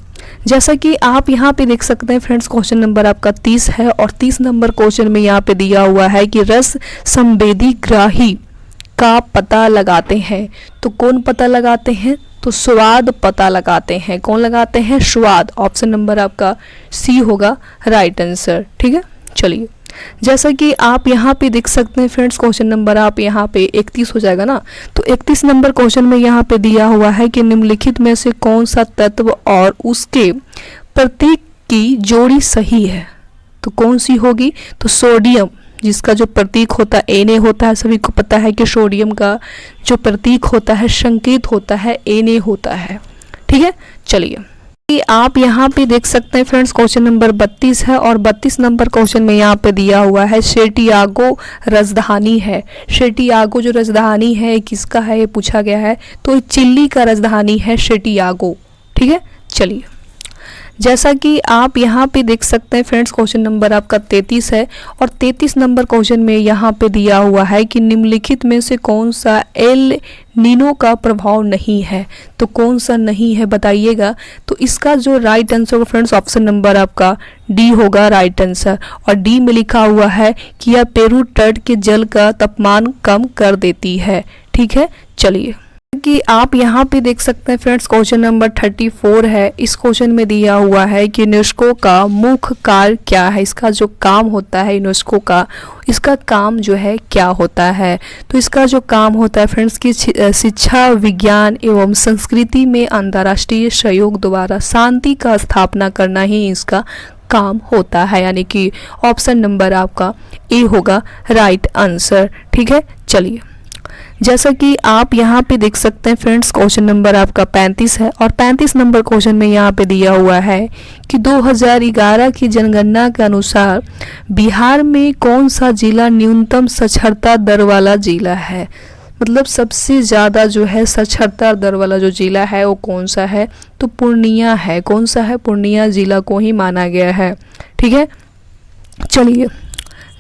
जैसा कि आप यहाँ पे देख सकते हैं फ्रेंड्स, क्वेश्चन नंबर आपका 30 है और 30 नंबर क्वेश्चन में यहाँ पे दिया हुआ है कि रस संवेदी ग्राही का पता लगाते हैं, तो कौन पता लगाते हैं, तो स्वाद पता लगाते हैं। कौन लगाते हैं, स्वाद। ऑप्शन नंबर आपका सी होगा राइट आंसर, ठीक है। चलिए, जैसा कि आप यहाँ पे देख सकते हैं फ्रेंड्स, क्वेश्चन नंबर आप यहाँ पे 31 हो जाएगा ना, तो 31 नंबर क्वेश्चन में यहाँ पे दिया हुआ है कि निम्नलिखित में से कौन सा तत्व और उसके प्रतीक की जोड़ी सही है, तो कौन सी होगी, तो सोडियम, जिसका जो प्रतीक होता है Na होता है। सभी को पता है कि सोडियम का जो प्रतीक होता है, संकेत होता है Na होता है, ठीक है। चलिए, कि आप यहाँ पे देख सकते हैं फ्रेंड्स, क्वेश्चन नंबर 32 है और 32 नंबर क्वेश्चन में यहाँ पे दिया हुआ है सेंटियागो राजधानी है। सेंटियागो जो राजधानी है किसका है ये पूछा गया है, तो चिली का राजधानी है सेंटियागो। ठीक है, चलिए जैसा कि आप यहाँ पे देख सकते हैं फ्रेंड्स, क्वेश्चन नंबर आपका 33 है और 33 नंबर क्वेश्चन में यहाँ पे दिया हुआ है कि निम्नलिखित में से कौन सा एल नीनो का प्रभाव नहीं है, तो कौन सा नहीं है बताइएगा। तो इसका जो राइट आंसर होगा फ्रेंड्स, ऑप्शन नंबर आपका डी होगा राइट आंसर। और डी में लिखा हुआ है कि यह पेरू तट के जल का तापमान कम कर देती है। ठीक है, चलिए कि आप यहाँ पे देख सकते हैं फ्रेंड्स, क्वेश्चन नंबर 34 है। इस क्वेश्चन में दिया हुआ है कि यूनेस्को का मुख्य कार्य क्या है, इसका जो काम होता है यूनेस्को का, इसका काम जो है क्या होता है। तो इसका जो काम होता है फ्रेंड्स कि शिक्षा, विज्ञान एवं संस्कृति में अंतर्राष्ट्रीय सहयोग द्वारा शांति का स्थापना करना ही इसका काम होता है, यानी कि ऑप्शन नंबर आपका ए होगा राइट आंसर। ठीक है, चलिए जैसा कि आप यहाँ पे देख सकते हैं फ्रेंड्स, क्वेश्चन नंबर आपका 35 है और 35 नंबर क्वेश्चन में यहाँ पे दिया हुआ है कि 2011 की जनगणना के अनुसार बिहार में कौन सा जिला न्यूनतम साक्षरता दर वाला जिला है। मतलब सबसे ज़्यादा जो है साक्षरता दर वाला जो जिला है वो कौन सा है, तो पूर्णिया है। कौन सा है, पूर्णिया जिला को ही माना गया है। ठीक है, चलिए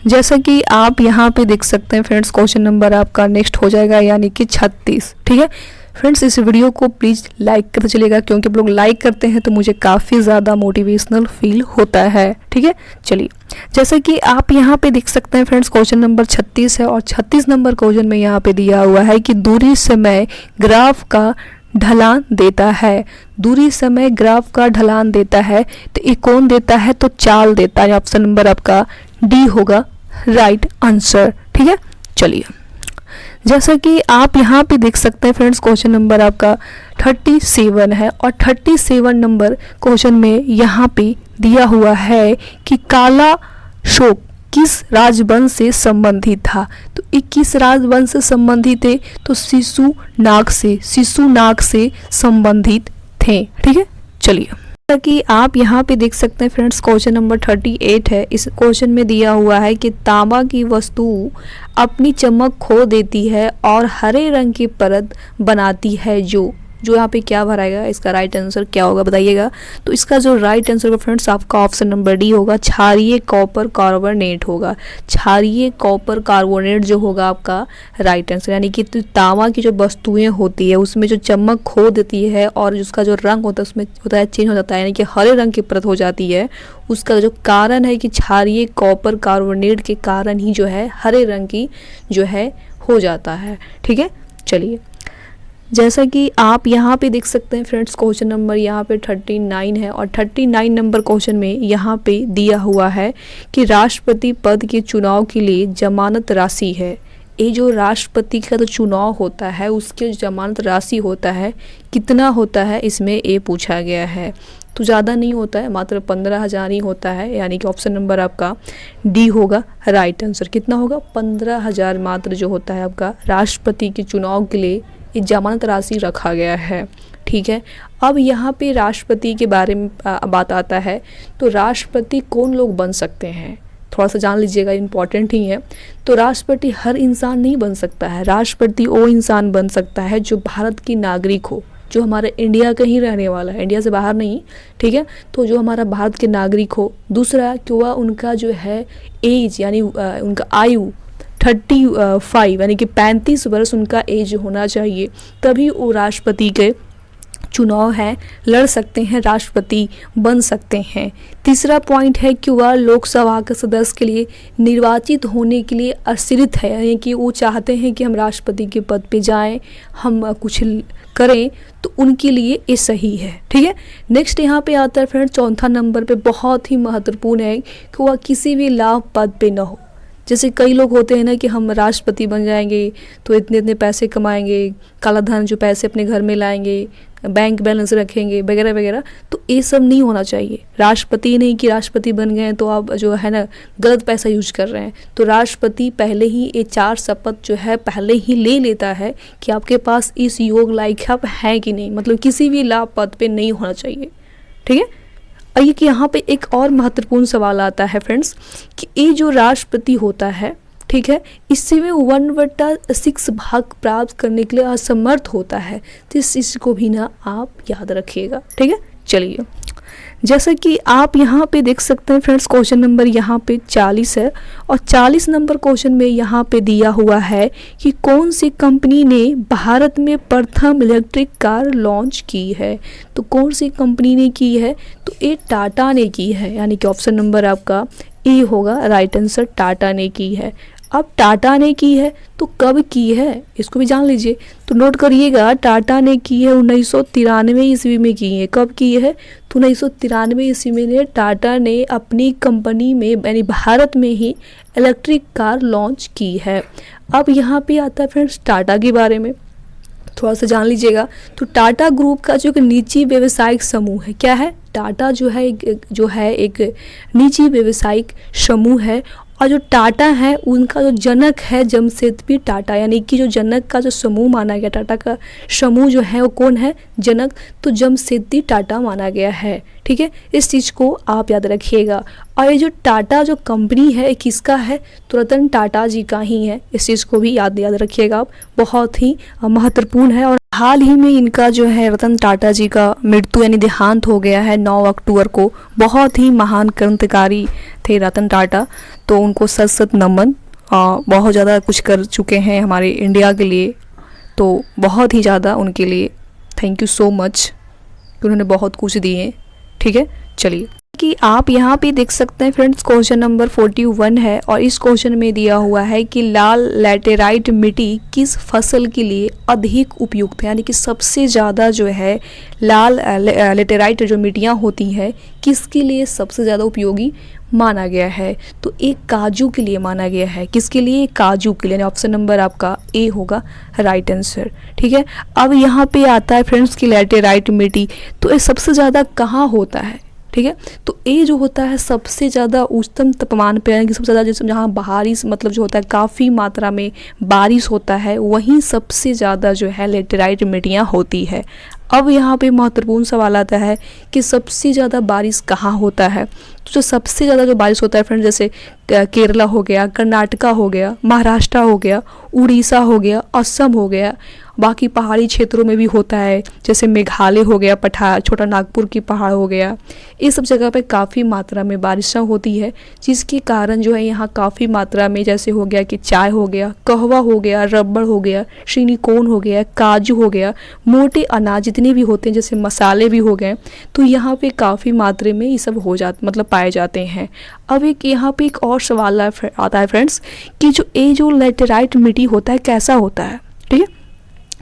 जैसा कि आप यहाँ पे देख सकते हैं फ्रेंड्स, क्वेश्चन नंबर आपका नेक्स्ट हो जाएगा यानी कि 36। ठीक है फ्रेंड्स, इस वीडियो को प्लीज़ लाइक करते चलिएगा, क्योंकि आप लोग लाइक करते हैं तो मुझे काफ़ी ज़्यादा मोटिवेशनल फील होता है। ठीक है, चलिए जैसा कि आप यहाँ पे देख सकते हैं फ्रेंड्स, क्वेश्चन नंबर 36 है और 36 नंबर क्वेश्चन में यहाँ पे दिया हुआ है कि दूरी समय ग्राफ का ढलान देता है। दूरी समय ग्राफ का ढलान देता है, तो ये कौन देता है, तो चाल देता है। ऑप्शन नंबर आपका डी होगा राइट आंसर। ठीक है, चलिए जैसा कि आप यहाँ पे देख सकते हैं फ्रेंड्स, क्वेश्चन नंबर आपका 37 है और 37 नंबर क्वेश्चन में यहाँ पे दिया हुआ है कि काला शोक किस राजवंश से संबंधित था। तो ये किस राजवंश से संबंधित है, तो शिशुनाग से संबंधित थे। ठीक है, चलिए कि आप यहाँ पे देख सकते हैं फ्रेंड्स, क्वेश्चन नंबर 38 है। इस क्वेश्चन में दिया हुआ है कि तांबा की वस्तु अपनी चमक खो देती है और हरे रंग की परत बनाती है, जो यहाँ पे क्या भराएगा, इसका राइट आंसर क्या होगा बताइएगा। तो इसका जो राइट आंसर होगा फ्रेंड्स आपका ऑप्शन नंबर डी होगा, क्षारीय कॉपर कार्बोनेट होगा। क्षारीय कॉपर कार्बोनेट जो होगा आपका राइट आंसर, यानी कि तांबा की जो वस्तुएं होती है उसमें जो चमक खो देती है और उसका जो रंग होता है उसमें होता है चेंज हो जाता है, यानी कि हरे रंग की परत हो जाती है। उसका जो कारण है कि क्षारीय कॉपर कार्बोनेट के कारण ही जो है हरे रंग की जो है हो जाता है। ठीक है, चलिए जैसा कि आप यहाँ पे देख सकते हैं फ्रेंड्स, क्वेश्चन नंबर यहाँ पे 39 है और 39 नंबर क्वेश्चन में यहाँ पे दिया हुआ है कि राष्ट्रपति पद के चुनाव के लिए जमानत राशि है। ये जो राष्ट्रपति का तो चुनाव होता है उसके जमानत राशि होता है कितना होता है, इसमें ये पूछा गया है। तो ज़्यादा नहीं होता है, मात्र 15,000 ही होता है, यानी कि ऑप्शन नंबर आपका डी होगा राइट आंसर। कितना होगा, 15,000 मात्र जो होता है आपका राष्ट्रपति के चुनाव के लिए ये जमानत राशि रखा गया है। ठीक है, अब यहाँ पे राष्ट्रपति के बारे में बात आता है। तो राष्ट्रपति कौन लोग बन सकते हैं, थोड़ा सा जान लीजिएगा, इम्पॉर्टेंट ही है। तो राष्ट्रपति हर इंसान नहीं बन सकता है। राष्ट्रपति वो इंसान बन सकता है जो भारत की नागरिक हो, जो हमारे इंडिया का ही रहने वाला है, इंडिया से बाहर नहीं। ठीक है, तो जो हमारा भारत के नागरिक हो। दूसरा कि वह उनका जो है एज यानी उनका आयु 35 यानी कि 35 वर्ष उनका एज होना चाहिए, तभी वो राष्ट्रपति के चुनाव है लड़ सकते हैं, राष्ट्रपति बन सकते हैं। तीसरा पॉइंट है कि वह लोकसभा के सदस्य के लिए निर्वाचित होने के लिए आश्रित है, यानी कि वो चाहते हैं कि हम राष्ट्रपति के पद पे जाएं, हम कुछ करें, तो उनके लिए ये सही है। ठीक है, नेक्स्ट यहाँ पे आता है फ्रेंड, चौथा नंबर पे बहुत ही महत्वपूर्ण है कि वह किसी भी लाभ पद पे न हो। जैसे कई लोग होते हैं ना कि हम राष्ट्रपति बन जाएंगे तो इतने इतने पैसे कमाएंगे, काला धन जो पैसे अपने घर में लाएंगे, बैंक बैलेंस रखेंगे वगैरह वगैरह, तो ये सब नहीं होना चाहिए। राष्ट्रपति नहीं कि राष्ट्रपति बन गए तो आप जो है ना गलत पैसा यूज कर रहे हैं। तो राष्ट्रपति पहले ही ये 4 शपथ जो है पहले ही ले लेता है कि आपके पास इस योग लायक है कि नहीं, मतलब किसी भी लाभ पद पे नहीं होना चाहिए। ठीक है। आइए कि यहाँ पे एक और महत्वपूर्ण सवाल आता है फ्रेंड्स कि ये जो राष्ट्रपति होता है, ठीक है, इससे में 1/6 भाग प्राप्त करने के लिए असमर्थ होता है। तो इस चीज़ को भी ना आप याद रखिएगा, ठीक है। चलिए, जैसा कि आप यहाँ पे देख सकते हैं फ्रेंड्स, क्वेश्चन नंबर यहाँ पे 40 है और 40 नंबर क्वेश्चन में यहाँ पे दिया हुआ है कि कौन सी कंपनी ने भारत में प्रथम इलेक्ट्रिक कार लॉन्च की है। तो कौन सी कंपनी ने की है, तो ये टाटा ने की है, यानी कि ऑप्शन नंबर आपका ए होगा राइट आंसर, टाटा ने की है। अब टाटा ने की है तो कब की है, इसको भी जान लीजिए। तो नोट करिएगा, टाटा ने की है 1993 ईस्वी में की है। कब की है, तो 1993 ईस्वी में टाटा ने अपनी कंपनी में यानी भारत में ही इलेक्ट्रिक कार लॉन्च की है। अब यहाँ पे आता है फ्रेंड्स टाटा के बारे में थोड़ा सा जान लीजिएगा। तो टाटा ग्रुप का जो एक निजी व्यवसायिक समूह है, क्या है, टाटा जो है एक निजी व्यवसायिक समूह है। और जो टाटा है उनका जो जनक है जमशेदजी टाटा, यानी कि जो जनक का जो समूह माना गया, टाटा का समूह जो है वो कौन है, जनक, तो जमशेदजी टाटा माना गया है, ठीक है। इस चीज़ को आप याद रखिएगा। और ये जो टाटा जो कंपनी है ये किसका है, तो रतन टाटा जी का ही है। इस चीज़ को भी याद रखिएगा आप, बहुत ही महत्वपूर्ण है। और हाल ही में इनका जो है रतन टाटा जी का मृत्यु यानी देहांत हो गया है 9 अक्टूबर को। बहुत ही महान क्रांतिकारी थे रतन टाटा, तो उनको सत सत नमन। बहुत ज़्यादा कुछ कर चुके हैं हमारे इंडिया के लिए, तो बहुत ही ज़्यादा उनके लिए थैंक यू सो मच कि उन्होंने बहुत कुछ दिए, ठीक है। चलिए कि आप यहाँ पे देख सकते हैं फ्रेंड्स, क्वेश्चन नंबर 41 है और इस क्वेश्चन में दिया हुआ है कि लाल लैटेराइट मिट्टी किस फसल के लिए अधिक उपयुक्त है, यानी कि सबसे ज़्यादा जो है लाल लैटेराइट जो मिट्टियाँ होती हैं किसके लिए सबसे ज़्यादा उपयोगी माना गया है, तो एक काजू के लिए माना गया है। किसके लिए, काजू के लिए। ऑप्शन नंबर आपका ए होगा राइट आंसर, ठीक है। अब यहाँ पे आता है फ्रेंड्स की लैटेराइट मिट्टी, तो ये सबसे ज़्यादा कहाँ होता है, ठीक है। तो ये जो होता है सबसे ज़्यादा उच्चतम तापमान पे, यानी कि सबसे ज़्यादा जैसे जहाँ बारिश मतलब जो होता है काफ़ी मात्रा में बारिश होता है, वहीं सबसे ज़्यादा जो है लैटेराइट मिट्टियाँ होती है। अब यहाँ पे महत्वपूर्ण सवाल आता है कि सबसे ज़्यादा बारिश कहाँ होता है। तो जो सबसे ज़्यादा जो बारिश होता है फ्रेंड, जैसे केरला हो गया, कर्नाटका हो गया, महाराष्ट्र हो गया, उड़ीसा हो गया, असम हो गया, बाकी पहाड़ी क्षेत्रों में भी होता है, जैसे मेघालय हो गया, छोटा नागपुर की पहाड़ हो गया। ये सब जगह पे काफ़ी मात्रा में बारिशें होती है, जिसके कारण जो है यहाँ काफ़ी मात्रा में जैसे हो गया कि चाय हो गया, कहवा हो गया, रबड़ हो गया, सिलिकॉन हो गया, काजू हो गया, मोटे अनाज जितने भी होते हैं जैसे मसाले भी हो गए, तो यहाँ पे काफ़ी मात्रा में ये सब हो जाते मतलब पाए जाते हैं। अब एक यहाँ पे एक और सवाल आता है फ्रेंड्स कि जो लैटेराइट मिट्टी होता है कैसा होता है, ठीक है।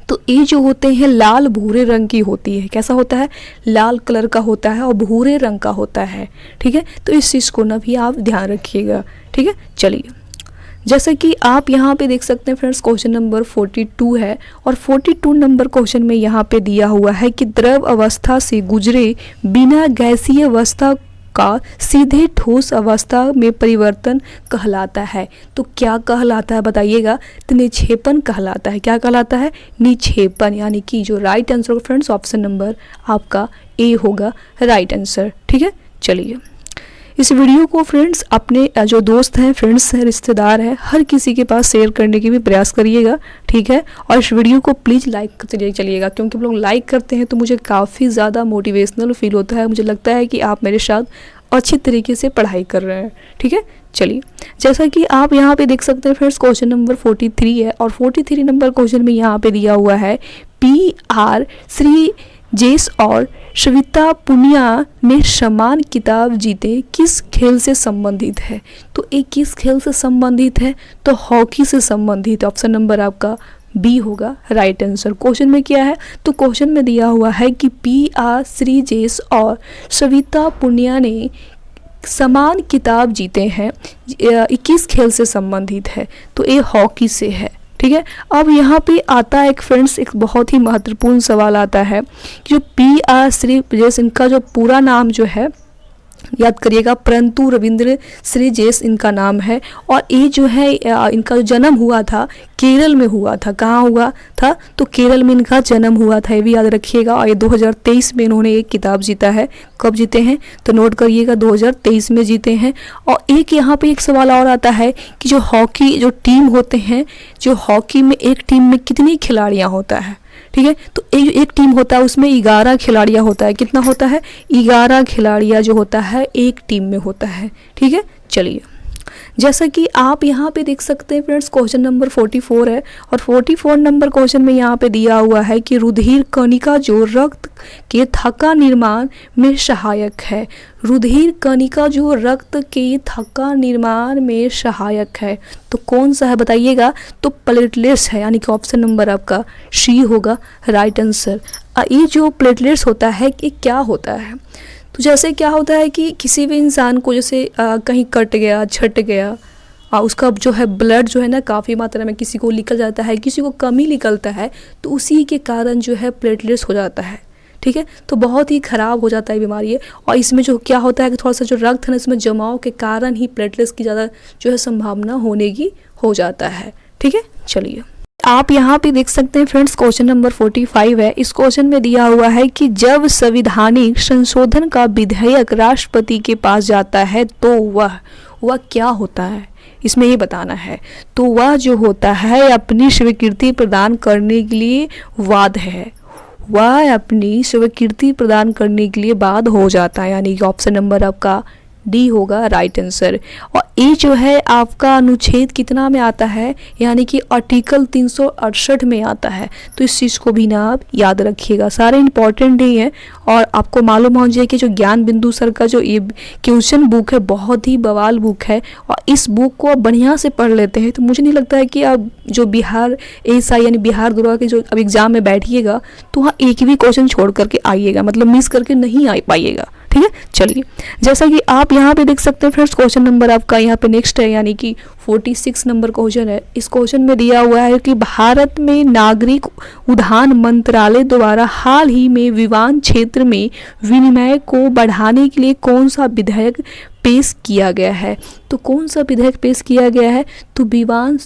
तो ये जो होते हैं लाल भूरे रंग की होती है। कैसा होता है, लाल कलर का होता है और भूरे रंग का होता है, ठीक है। तो इस चीज़ को ना भी आप ध्यान रखिएगा, ठीक है। चलिए, जैसा कि आप यहाँ पे देख सकते हैं फ्रेंड्स, क्वेश्चन नंबर 42 है और 42 नंबर क्वेश्चन में यहाँ पे दिया हुआ है कि द्रव अवस्था से गुजरे बिना गैसीय अवस्था का सीधे ठोस अवस्था में परिवर्तन कहलाता है। तो क्या कहलाता है बताइएगा, तो निक्षेपण कहलाता है। क्या कहलाता है, निक्षेपण, यानी कि जो राइट आंसर होगा फ्रेंड्स ऑप्शन नंबर आपका ए होगा राइट आंसर, ठीक है। चलिए, इस वीडियो को फ्रेंड्स अपने जो दोस्त हैं, फ्रेंड्स हैं, रिश्तेदार हैं, हर किसी के पास शेयर करने की भी प्रयास करिएगा, ठीक है। और इस वीडियो को प्लीज़ लाइक करते चलिएगा, क्योंकि हम लोग लाइक करते हैं तो मुझे काफ़ी ज़्यादा मोटिवेशनल फील होता है। मुझे लगता है कि आप मेरे साथ अच्छी तरीके से पढ़ाई कर रहे हैं, ठीक है। चलिए, जैसा कि आप यहाँ पे देख सकते हैं फ्रेंड्स, क्वेश्चन नंबर 43 है और 43 नंबर क्वेश्चन में यहाँ पे दिया हुआ है PR श्रीजेश और श्वेता पुनिया ने समान किताब जीते किस खेल से संबंधित है। तो एक किस खेल से संबंधित है, तो हॉकी से संबंधित। ऑप्शन नंबर आपका बी होगा राइट आंसर। क्वेश्चन में क्या है, तो क्वेश्चन में दिया हुआ है कि PR श्रीजेश और श्वेता पुनिया ने समान किताब जीते हैं, 21 खेल से संबंधित है, तो ये हॉकी से है, ठीक है। अब यहाँ पे आता है एक फ्रेंड्स एक बहुत ही महत्वपूर्ण सवाल आता है कि जो PR श्रीजेश इनका जो पूरा नाम जो है याद करिएगा, परंतु रविंद्र श्री जैस इनका नाम है। और ये जो है इनका जो जन्म हुआ था केरल में हुआ था। कहाँ हुआ था? तो केरल में इनका जन्म हुआ था, ये भी याद रखिएगा। और ये 2023 में इन्होंने एक किताब जीता है। कब जीते हैं? तो नोट करिएगा, 2023 में जीते हैं। और एक यहाँ पे एक सवाल और आता है कि जो हॉकी जो टीम होते हैं, जो हॉकी में एक टीम में कितनी खिलाड़ियाँ होता है? ठीक है, तो एक टीम होता है उसमें 11 खिलाड़ियाँ होता है। कितना होता है? 11 खिलाड़ियाँ जो होता है एक टीम में होता है। ठीक है, चलिए जैसा कि आप यहाँ पे देख सकते हैं फ्रेंड्स, क्वेश्चन नंबर 44 है। और 44 नंबर क्वेश्चन में यहाँ पे दिया हुआ है कि रुधिर कणिका जो रक्त के थक्का निर्माण में सहायक है। रुधिर कणिका जो रक्त के थक्का निर्माण में सहायक है, तो कौन सा है बताइएगा? तो प्लेटलेट्स है, यानी कि ऑप्शन नंबर आपका सी होगा राइट आंसर। ये जो प्लेटलेट्स होता है ये क्या होता है? तो जैसे क्या होता है कि किसी भी इंसान को जैसे कहीं कट गया, छट गया, उसका जो है ब्लड जो है ना काफ़ी मात्रा में किसी को निकल जाता है, किसी को कम ही निकलता है, तो उसी के कारण जो है प्लेटलेट्स हो जाता है। ठीक है, तो बहुत ही ख़राब हो जाता है बीमारी है। और इसमें जो क्या होता है कि थोड़ा सा जो रक्त है ना इसमें जमाव के कारण ही प्लेटलेट्स की ज़्यादा जो है संभावना होने की हो जाता है। ठीक है, चलिए आप यहाँ पे देख सकते हैं फ्रेंड्स, क्वेश्चन नंबर 45 है। इस क्वेश्चन में दिया हुआ है कि जब संवैधानिक संशोधन का विधेयक राष्ट्रपति के पास जाता है तो वह क्या होता है? इसमें ये बताना है। तो वह जो होता है अपनी स्वीकृति प्रदान करने के लिए वाद है। वह अपनी स्वीकृति प्रदान करने के लिए बाध हो जाता है, यानी कि ऑप्शन नंबर आपका डी होगा राइट आंसर। और ये जो है आपका अनुच्छेद कितना में आता है? यानी कि आर्टिकल 368 में आता है। तो इस चीज़ को भी ना आप याद रखिएगा, सारे इंपॉर्टेंट ही हैं। और आपको मालूम हो जाए कि जो ज्ञान बिंदु सर का जो ये क्वेश्चन बुक है बहुत ही बवाल बुक है। और इस बुक को आप बढ़िया से पढ़ लेते हैं तो मुझे नहीं लगता है कि आप जो बिहार एएसआई यानी बिहार दरोगा के जो अब एग्ज़ाम में बैठिएगा तो वहाँ एक भी क्वेश्चन छोड़ करके आइएगा, मतलब मिस करके नहीं आ पाइएगा। ठीक है, चलिए जैसा कि आप यहाँ पे देख सकते हैं फ्रेंड्स, क्वेश्चन नंबर आपका यहाँ पे नेक्स्ट है, यानी कि 46 नंबर क्वेश्चन है। इस क्वेश्चन में दिया हुआ है कि भारत में नागरिक उड्डयन मंत्रालय द्वारा हाल ही में विमान क्षेत्र में विनिमय को बढ़ाने के लिए कौन सा विधेयक पेश किया गया है? तो कौन सा विधेयक पेश किया गया है? तो विमान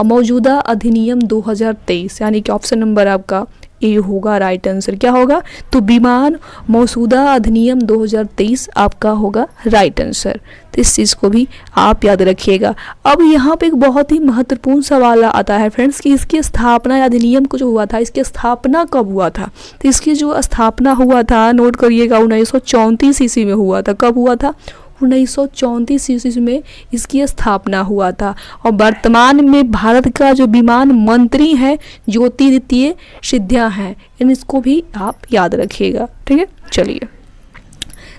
मौजूदा अधिनियम 2023, यानी कि ऑप्शन नंबर आपका ए होगा राइट आंसर। क्या होगा? तो विमान मौजूदा अधिनियम 2023 आपका होगा राइट आंसर। तो इस चीज़ को भी आप याद रखिएगा। अब यहाँ पे एक बहुत ही महत्वपूर्ण सवाल आता है फ्रेंड्स कि इसकी स्थापना अधिनियम को जो हुआ था, इसकी स्थापना कब हुआ था? तो इसकी जो स्थापना हुआ था नोट करिएगा 1934 ईस्वी में हुआ था। कब हुआ था? 1934 ईस्वी में इसकी स्थापना हुआ था। और वर्तमान में भारत का जो विमान मंत्री है ज्योतिरादित्य सिंधिया हैं, इन इसको भी आप याद रखिएगा। ठीक है, चलिए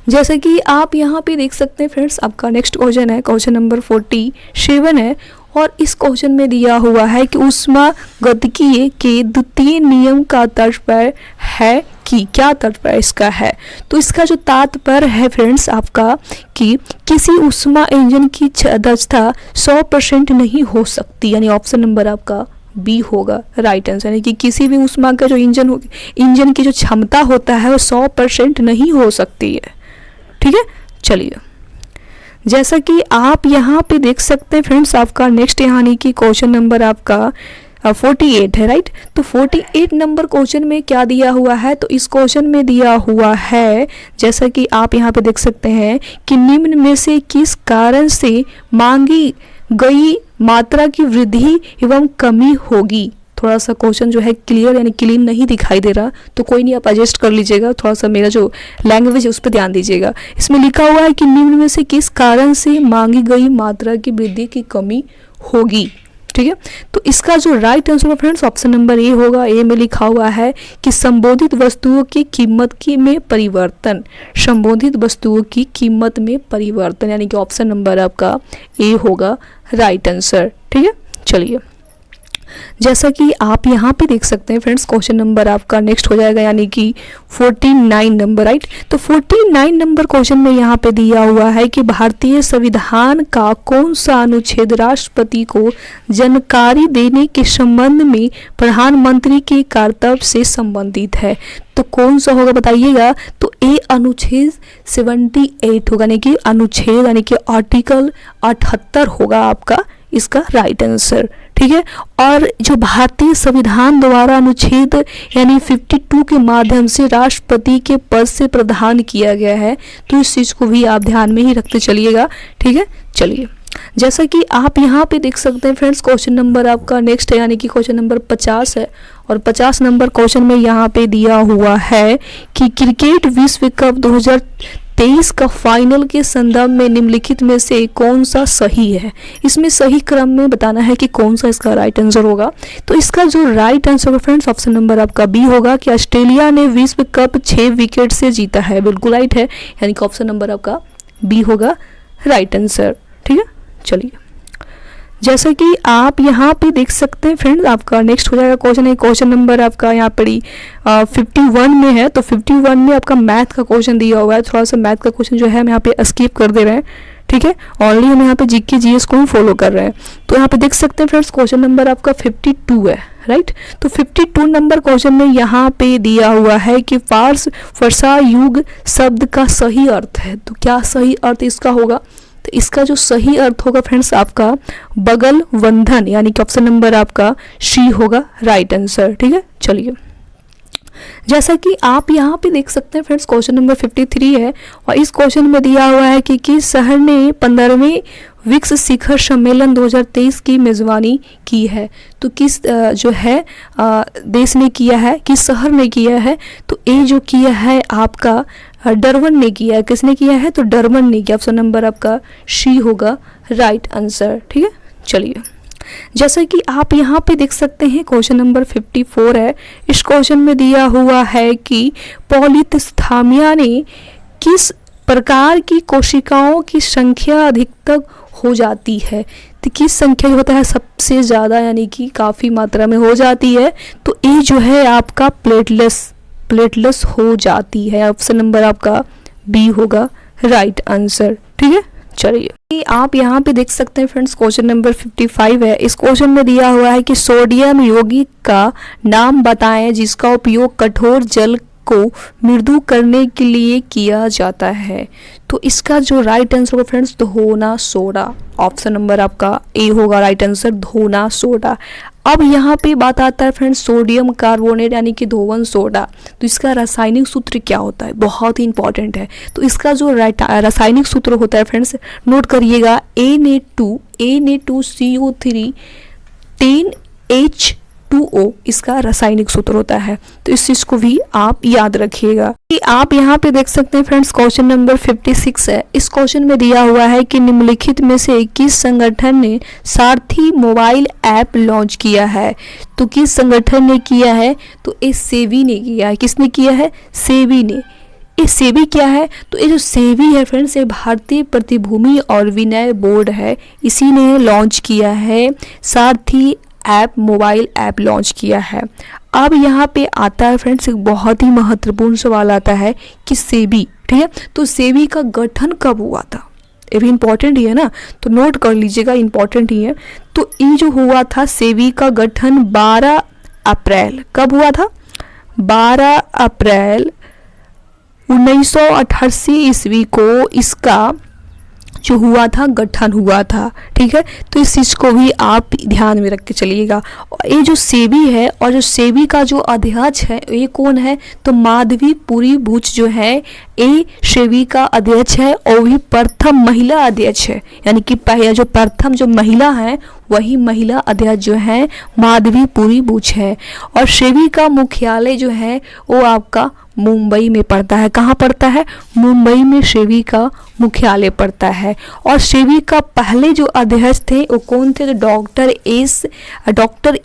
जैसे कि आप यहाँ पे देख सकते हैं फ्रेंड्स, आपका नेक्स्ट क्वेश्चन है, क्वेश्चन नंबर 47 है। और इस क्वेश्चन में दिया हुआ है कि ऊष्मागतिकीय के द्वितीय नियम का तात्पर्य है कि क्या तात्पर्य इसका है? तो इसका जो तात्पर्य है फ्रेंड्स आपका कि किसी ऊष्मा इंजन की दक्षता 100% नहीं हो सकती, यानी ऑप्शन नंबर आपका बी होगा राइट आंसर। यानी कि किसी भी ऊष्मा का जो इंजन की जो क्षमता होता है वो 100% नहीं हो सकती है। ठीक है, चलिए जैसा कि आप यहाँ पे देख सकते हैं फ्रेंड्स, आपका नेक्स्ट यानी कि क्वेश्चन नंबर आपका 48 है राइट। तो 48 नंबर क्वेश्चन में क्या दिया हुआ है? तो इस क्वेश्चन में दिया हुआ है जैसा कि आप यहाँ पे देख सकते हैं कि निम्न में से किस कारण से मांगी गई मात्रा की वृद्धि एवं कमी होगी? थोड़ा सा क्वेश्चन जो है क्लियर यानी क्लीन नहीं दिखाई दे रहा, तो कोई नहीं आप एडजस्ट कर लीजिएगा, थोड़ा सा मेरा जो लैंग्वेज है उस पर ध्यान दीजिएगा। इसमें लिखा हुआ है कि निम्न में से किस कारण से मांगी गई मात्रा की वृद्धि की कमी होगी। ठीक है, तो इसका जो राइट आंसर है फ्रेंड्स ऑप्शन नंबर ए होगा। ए में लिखा हुआ है कि संबोधित वस्तुओं की कीमत की में परिवर्तन, संबोधित वस्तुओं की कीमत में परिवर्तन, यानी कि ऑप्शन नंबर आपका ए होगा राइट आंसर। ठीक है, चलिए जैसा कि आप यहाँ पे देख सकते हैं फ्रेंड्स, क्वेश्चन नंबर आपका नेक्स्ट हो जाएगा यानी कि 49 नंबर, राइट। तो 49 नंबर क्वेश्चन में यहाँ पे दिया हुआ है कि भारतीय संविधान का कौन सा अनुच्छेद राष्ट्रपति को जानकारी देने के संबंध में प्रधानमंत्री के कर्तव्य से संबंधित है। तो कौन सा होगा बताइएगा। तो ए अनुच्छेद 78 होगा, यानी कि अनुच्छेद यानी कि आर्टिकल 78 होगा आपका इसका राइट आंसर, ठीक है। और जो भारतीय संविधान द्वारा अनुच्छेद यानी 52 के माध्यम से राष्ट्रपति के पद से प्रदान किया गया है, तो इस चीज़ को भी आप ध्यान में ही रखते चलिएगा, ठीक है। चलिए, जैसा कि आप यहाँ पे देख सकते हैं फ्रेंड्स, क्वेश्चन नंबर आपका नेक्स्ट है यानी कि क्वेश्चन नंबर 50 है। और 50 नंबर क्वेश्चन में यहाँ पे दिया हुआ है कि क्रिकेट विश्व कप 2023 का फाइनल के संदर्भ में निम्नलिखित में से कौन सा सही है। इसमें सही क्रम में बताना है कि कौन सा इसका राइट आंसर होगा। तो इसका जो राइट आंसर होगा फ्रेंड्स, ऑप्शन नंबर आपका बी होगा कि ऑस्ट्रेलिया ने विश्व कप 6 विकेट से जीता है। बिल्कुल राइट है, यानी कि ऑप्शन नंबर आपका बी होगा राइट आंसर, ठीक है। चलिए, जैसे कि आप यहाँ पे देख सकते हैं फ्रेंड्स, आपका नेक्स्ट हो जाएगा क्वेश्चन है, क्वेश्चन नंबर आपका यहाँ पर 51 में है। तो 51 में आपका मैथ का क्वेश्चन दिया हुआ है। थोड़ा सा मैथ का क्वेश्चन जो है हम यहाँ पे स्किप कर दे रहे हैं, ठीक है। ऑनली हम यहाँ पे जीके जीएस को ही फॉलो कर रहे हैं। तो यहाँ पे देख सकते हैं फ्रेंड्स, क्वेश्चन नंबर आपका 52 है, राइट। तो 52 नंबर क्वेश्चन में यहाँ पे दिया हुआ है कि फारस वर्षा युग शब्द का सही अर्थ है। तो क्या सही अर्थ इसका होगा। तो इसका जो सही अर्थ होगा फ्रेंड्स आपका बगल बंधन, यानी कि ऑप्शन नंबर आपका सी होगा राइट आंसर, ठीक है। चलिए, जैसा कि आप यहाँ पे देख सकते हैं फ्रेंड्स, क्वेश्चन नंबर 53 है। और इस क्वेश्चन में दिया हुआ है कि किस शहर ने 15वें विक्स शिखर सम्मेलन 2023 की मेजबानी की है। तो किस जो है देश ने किया है, किस शहर ने किया है। तो ये जो किया है आपका डरबन ने किया है। किसने किया है। तो डरबन ने किया। ऑप्शन नंबर आपका सी होगा राइट आंसर, ठीक है। चलिए, जैसा कि आप यहाँ पे देख सकते हैं, क्वेश्चन नंबर 54 है। इस क्वेश्चन में दिया हुआ है कि पॉलीथिस्थामिया ने किस प्रकार की कोशिकाओं की संख्या अधिकतम हो जाती है। तो किस संख्या जो होता है सबसे ज़्यादा, यानी कि काफ़ी मात्रा में हो जाती है। तो ये जो है आपका प्लेटलेस हो जाती है। ऑप्शन नंबर आपका बी होगा राइट आंसर, ठीक है। चलिए, आप यहाँ पे देख सकते हैं फ्रेंड्स, क्वेश्चन नंबर 55 है। इस क्वेश्चन में दिया हुआ है कि सोडियम यौगिक का नाम बताएं जिसका उपयोग कठोर जल को मृदु करने के लिए किया जाता है। तो इसका जो राइट आंसर होगा फ्रेंड्स, धोना सोडा। ऑप्शन नंबर आपका ए होगा राइट आंसर, धोना सोडा। अब यहाँ पे बात आता है फ्रेंड्स सोडियम कार्बोनेट यानी कि धोवन सोडा। तो इसका रासायनिक सूत्र क्या होता है, बहुत ही इंपॉर्टेंट है। तो इसका जो रासायनिक सूत्र होता है फ्रेंड्स, नोट करिएगा, Na2CO3 10H2O इसका रासायनिक सूत्र होता है। तो इस चीज़ को भी आप याद रखिएगा। कि आप यहाँ पे देख सकते हैं फ्रेंड्स, क्वेश्चन नंबर 56 है। इस क्वेश्चन में दिया हुआ है कि निम्नलिखित में से किस संगठन ने सारथी मोबाइल ऐप लॉन्च किया है। तो किस संगठन ने किया है। तो ये सेबी ने किया है। किसने किया है। सेबी ने। ये सेबी क्या है। तो ये जो सेबी है फ्रेंड्स, ये भारतीय प्रतिभूति और विनिमय बोर्ड है, इसी ने लॉन्च किया है सारथी ऐप, मोबाइल ऐप लॉन्च किया है। अब यहाँ पे आता है फ्रेंड्स एक बहुत ही महत्वपूर्ण सवाल आता है कि सेबी, ठीक है। तो सेबी का गठन कब हुआ था, ये भी इंपॉर्टेंट ही है ना, तो नोट कर लीजिएगा, इंपॉर्टेंट ही है। तो ये जो हुआ था सेबी का गठन 12 अप्रैल, कब हुआ था। 12 अप्रैल 1988 ईस्वी को इसका जो हुआ था गठन हुआ था, ठीक है। तो इस चीज़ को भी आप ध्यान में रख के चलिएगा। ये जो सेबी है और जो सेबी का जो अध्यक्ष है ये कौन है। तो माधवीपुरी बुच जो है ये सेबी का अध्यक्ष है और भी प्रथम महिला अध्यक्ष है, यानी कि जो प्रथम जो महिला है वही महिला अध्यक्ष जो है माधवीपुरी बुच है। और सेबी का मुख्यालय जो है वो आपका मुंबई में पड़ता है। कहाँ पड़ता है। मुंबई में सेबी का मुख्यालय पड़ता है। और सेबी का पहले जो अध्यक्ष थे वो कौन थे। तो डॉक्टर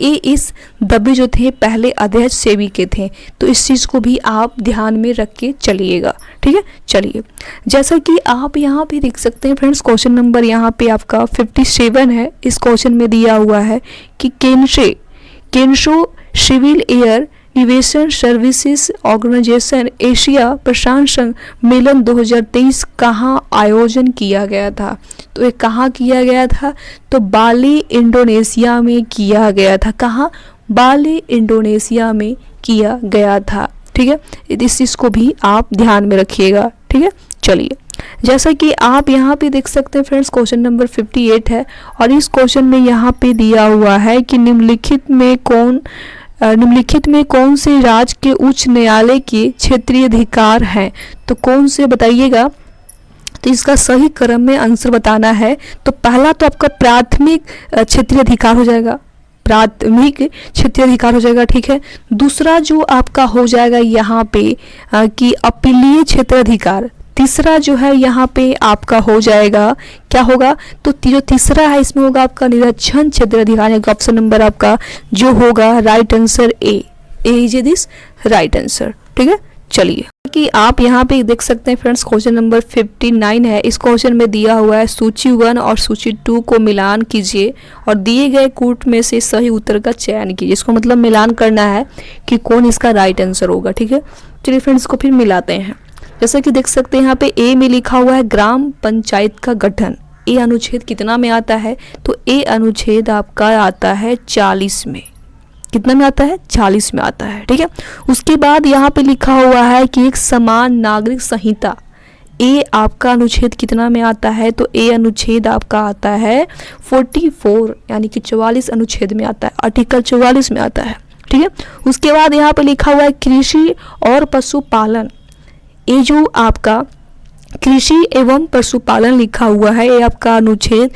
ए एस दबे जो थे पहले अध्यक्ष सेबी के थे। तो इस चीज़ को भी आप ध्यान में रख के चलिएगा, ठीक है। चलिए, जैसा कि आप यहाँ पे देख सकते हैं फ्रेंड्स, क्वेश्चन नंबर यहाँ पे आपका 57 है। इस क्वेश्चन में दिया हुआ है कि CANSO civil air aviation services organisation Asia प्रशांत सम्मेलन 2023 कहाँ आयोजन किया गया था? तो ये कहाँ किया गया था? तो बाली इंडोनेशिया में किया गया था। कहाँ? बाली इंडोनेशिया में किया गया था। ठीक है, इस चीज़ को भी आप ध्यान में रखिएगा। ठीक है, चलिए, जैसा कि आप यहाँ पे देख सकते हैं फ्रेंड्स, क्वेश्चन नंबर 58 है और इस क्वेश्चन में यहाँ पे दिया हुआ है कि निम्नलिखित में कौन से राज्य के उच्च न्यायालय के क्षेत्रीय अधिकार हैं? तो कौन से बताइएगा। तो इसका सही क्रम में आंसर बताना है। तो पहला तो आपका प्राथमिक क्षेत्रीय अधिकार हो जाएगा, प्राथमिक क्षेत्रीय अधिकार हो जाएगा। ठीक है, दूसरा जो आपका हो जाएगा यहाँ पे कि अपीलीय क्षेत्र अधिकार। तीसरा जो है यहाँ पे आपका हो जाएगा, क्या होगा? तो जो तीसरा है इसमें होगा आपका निरीक्षण क्षेत्र अधिकार। ऑप्शन नंबर आपका जो होगा right answer A is this right answer. ठीक है, चलिए कि आप यहाँ पे देख सकते हैं फ्रेंड्स, क्वेश्चन नंबर 59 है। इस क्वेश्चन में दिया हुआ है सूची 1 और सूची 2 को मिलान कीजिए और दिए गए कूट में से सही उत्तर का चयन कीजिए। इसको मतलब मिलान करना है कि कौन इसका राइट आंसर होगा। ठीक है, चलिए फ्रेंड्स को फिर मिलाते हैं। जैसा कि देख सकते हैं यहाँ पे ए में लिखा हुआ है ग्राम पंचायत का गठन। ए अनुच्छेद कितना में आता है? तो ए अनुच्छेद आपका आता है 40 में। कितना में आता है? 40 में आता है। ठीक है, उसके बाद यहाँ पे लिखा हुआ है कि एक समान नागरिक संहिता। ए आपका अनुच्छेद कितना में आता है? तो ए अनुच्छेद आपका आता है 44 यानी कि 44 अनुच्छेद में आता है, आर्टिकल 44 में आता है। ठीक है, उसके बाद यहाँ पे लिखा हुआ है कृषि और पशुपालन। ये जो आपका कृषि एवं पशुपालन लिखा हुआ है, ये आपका अनुच्छेद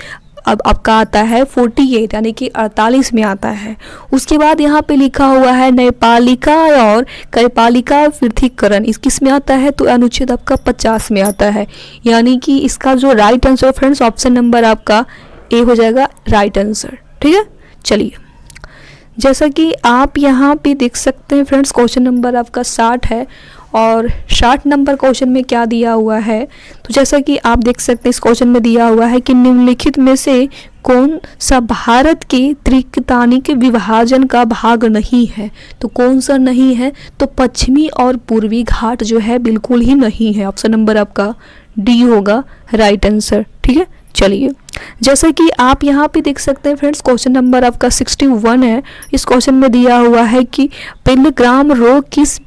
अब आपका आता है 48 यानी कि 48 में आता है। उसके बाद यहाँ पे लिखा हुआ है न्यायपालिका और कार्यपालिका पृथकीकरण, इस किस में आता है? तो अनुच्छेद आपका 50 में आता है। यानी कि इसका जो right answer friends, option number आपका ए हो जाएगा राइट आंसर। ठीक है, चलिए, जैसा कि आप यहाँ पे देख सकते हैं फ्रेंड्स, क्वेश्चन नंबर आपका 60 है और 60 नंबर क्वेश्चन में क्या दिया हुआ है? तो जैसा कि आप देख सकते हैं इस क्वेश्चन में दिया हुआ है कि निम्नलिखित में से कौन सा भारत के त्रिकतानिक विभाजन का भाग नहीं है? तो कौन सा नहीं है? तो पश्चिमी और पूर्वी घाट जो है बिल्कुल ही नहीं है। ऑप्शन नंबर आपका डी होगा राइट आंसर। ठीक है, चलिए, जैसा कि आप यहाँ पे देख सकते हैं फ्रेंड्स, क्वेश्चन नंबर आपका 61 है। इस क्वेश्चन में दिया हुआ है कि पिलग्राम रोग किस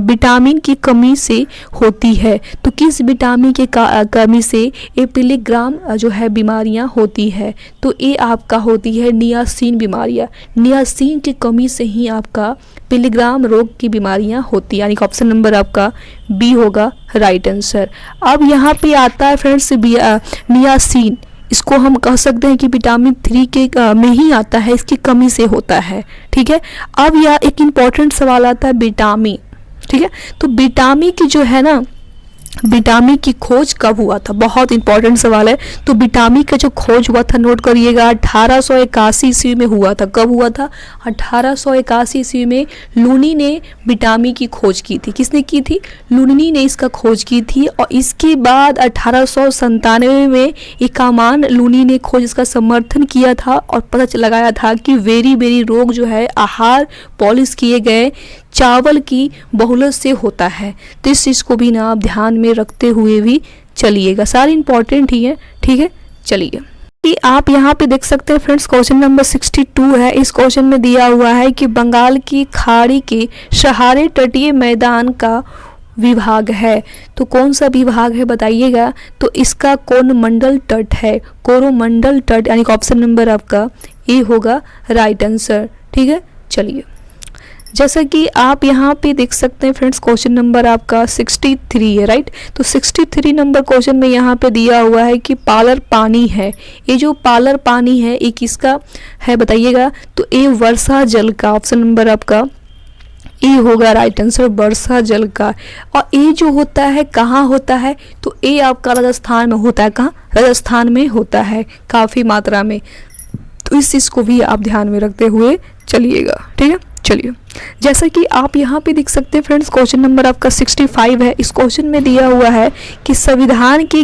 विटामिन की कमी से होती है? तो किस विटामिन के कमी से ये पिलग्राम जो है बीमारियाँ होती है? तो ये आपका होती है नियासिन बीमारियाँ। नियासिन की कमी से ही आपका पिलग्राम रोग की बीमारियाँ होती है, यानी कि ऑप्शन नंबर आपका बी होगा राइट आंसर। अब यहाँ पे आता है फ्रेंड्स नियासिन, इसको हम कह सकते हैं कि विटामिन 3 के में ही आता है, इसकी कमी से होता है। ठीक है, अब यह एक इम्पॉर्टेंट सवाल आता है विटामिन। ठीक है, तो विटामिन की जो है ना, विटामिन की खोज कब हुआ था? बहुत इंपॉर्टेंट सवाल है। तो विटामिन का जो खोज हुआ था, नोट करिएगा, 1881 ईस्वी में हुआ था। कब हुआ था? 1881 ईस्वी में लूनी ने विटामिन की खोज की थी। किसने की थी? लूनी ने इसका खोज की थी। और इसके बाद 1897 में एकामान लूनी ने खोज इसका समर्थन किया था और पता लगाया था कि वेरी रोग जो है आहार पॉलिश किए गए चावल की बहुलत से होता है। तो इस चीज़ को भी ना आप ध्यान में रखते हुए भी चलिएगा, सारे इंपॉर्टेंट ही है। ठीक है, चलिए, कि आप यहाँ पे देख सकते हैं फ्रेंड्स, क्वेश्चन नंबर 62 है। इस क्वेश्चन में दिया हुआ है कि बंगाल की खाड़ी के सहारे तटीय मैदान का विभाग है। तो कौन सा विभाग है बताइएगा? तो इसका कोरोमंडल तट है, कोरोमंडल तट, यानी कि ऑप्शन नंबर आपका ए होगा राइट आंसर। ठीक है, चलिए, जैसा कि आप यहाँ पे देख सकते हैं फ्रेंड्स, क्वेश्चन नंबर आपका 63 है राइट। तो 63 नंबर क्वेश्चन में यहाँ पे दिया हुआ है कि पालर पानी है। ये जो पालर पानी है ये किसका है बताइएगा? तो ये वर्षा जल का, ऑप्शन नंबर आपका ए होगा राइट आंसर, वर्षा जल का। और ये जो होता है कहाँ होता है? तो ये आपका राजस्थान में होता है। कहाँ? राजस्थान में होता है काफ़ी मात्रा में। तो इस चीज़ को भी आप ध्यान में रखते हुए चलिएगा। ठीक है, चलिए, जैसा कि आप यहाँ पे देख सकते हैं फ्रेंड्स, क्वेश्चन नंबर आपका 65 है। इस क्वेश्चन में दिया हुआ है कि संविधान की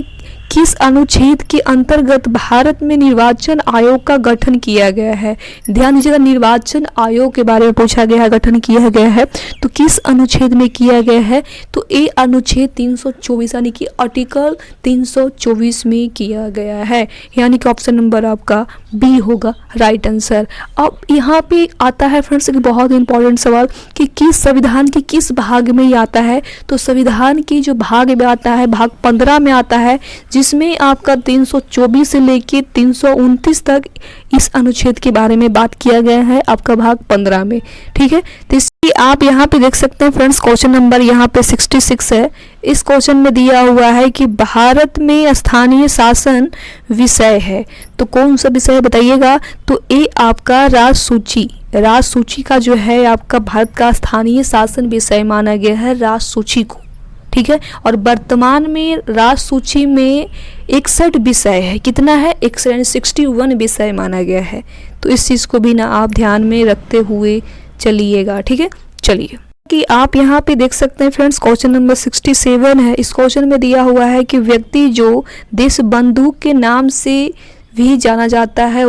किस अनुच्छेद के अंतर्गत भारत में निर्वाचन आयोग का गठन किया गया है। ध्यान दीजिएगा, निर्वाचन आयोग के बारे में पूछा गया है, गठन किया गया है तो किस अनुच्छेद में किया गया है, तो ये अनुच्छेद 324 यानी कि आर्टिकल 324 में किया गया है, यानी कि ऑप्शन नंबर आपका बी होगा राइट आंसर। अब यहाँ पे आता है फ्रेंड्स एक बहुत इंपॉर्टेंट सवाल कि किस संविधान के किस भाग में ये आता है, तो संविधान की जो भाग में आता है भाग 15 में आता है, जिसमें आपका 324 से लेके 329 तक इस अनुच्छेद के बारे में बात किया गया है आपका भाग 15 में। ठीक है, तो इसलिए आप यहाँ पे देख सकते हैं फ्रेंड्स क्वेश्चन नंबर यहाँ पे 66 है। इस क्वेश्चन में दिया हुआ है कि भारत में स्थानीय शासन विषय है, तो कौन सा विषय है बताइएगा, तो ये आपका राजसूची का जो है आपका भारत का स्थानीय शासन विषय माना गया है राजसूची को। ठीक है, और वर्तमान में राजसूची में 61 विषय है, कितना है 61 विषय माना गया है, तो इस चीज़ को भी ना आप ध्यान में रखते हुए चलिएगा। ठीक है, चलिए कि आप यहाँ पे देख सकते हैं फ्रेंड्स क्वेश्चन नंबर 67 है। इस क्वेश्चन में दिया हुआ है कि व्यक्ति जो देशबंधु के नाम से भी जाना जाता है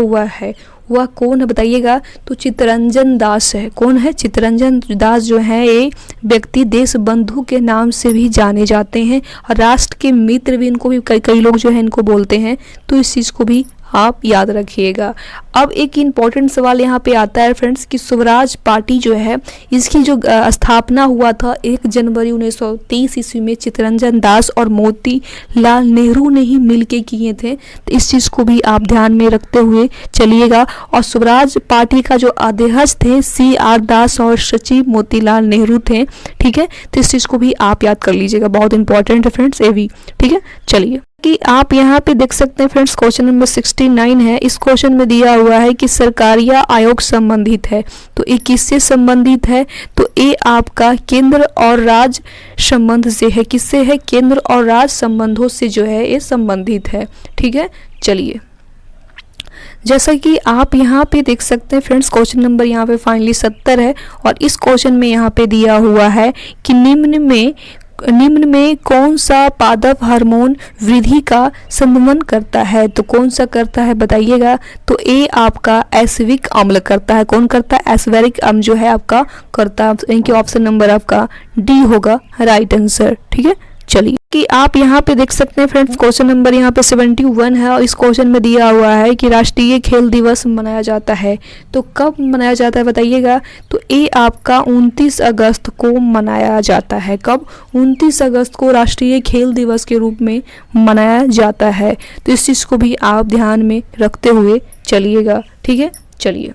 वह कौन है बताइएगा, तो चित्तरंजन दास है। कौन है, चित्तरंजन दास जो है ये व्यक्ति देशबंधु के नाम से भी जाने जाते हैं और राष्ट्र के मित्र भी इनको भी कई लोग जो है इनको बोलते हैं, तो इस चीज़ को भी आप याद रखिएगा। अब एक इम्पॉर्टेंट सवाल यहाँ पे आता है फ्रेंड्स कि स्वराज पार्टी जो है इसकी जो स्थापना हुआ था 1 जनवरी 1923 ईस्वी में चित्तरंजन दास और मोतीलाल नेहरू ने ही मिलके किए थे, तो इस चीज़ को भी आप ध्यान में रखते हुए चलिएगा। और स्वराज पार्टी का जो अध्यक्ष थे CR दास और सचिव मोतीलाल नेहरू थे। ठीक है, तो इस चीज़ को भी आप याद कर लीजिएगा, बहुत इंपॉर्टेंट है फ्रेंड्स ये भी। ठीक है, चलिए कि आप यहाँ पे देख सकते हैं फ्रेंड्स क्वेश्चन नंबर 69 है। इस क्वेश्चन में दिया हुआ है कि सरकारिया आयोग संबंधित है, तो ये किससे संबंधित है, तो ये आपका केंद्र और राज्य संबंध से है। किससे है, केंद्र और राज्य संबंधों से जो है ये संबंधित है। ठीक है, चलिए जैसा कि आप यहाँ पे देख सकते हैं फ्रेंड्स क्वेश्चन नंबर यहाँ पे फाइनली 70 है और इस क्वेश्चन में यहाँ पे दिया हुआ है कि निम्न में कौन सा पादप हार्मोन वृद्धि का समन्वय करता है, तो कौन सा करता है बताइएगा, तो ये आपका एस्वेरिक अम्ल करता है। कौन करता है, एस्वेरिक अम्ल जो है आपका करता है, इनके ऑप्शन नंबर आपका डी होगा राइट आंसर। ठीक है, चलिए कि आप यहाँ पे देख सकते हैं फ्रेंड्स क्वेश्चन नंबर यहाँ पे 71 है और इस क्वेश्चन में दिया हुआ है कि राष्ट्रीय खेल दिवस मनाया जाता है, तो कब मनाया जाता है बताइएगा, तो ये आपका 29 अगस्त को मनाया जाता है। कब, 29 अगस्त को राष्ट्रीय खेल दिवस के रूप में मनाया जाता है, तो इस चीज़ को भी आप ध्यान में रखते हुए चलिएगा। ठीक है, चलिए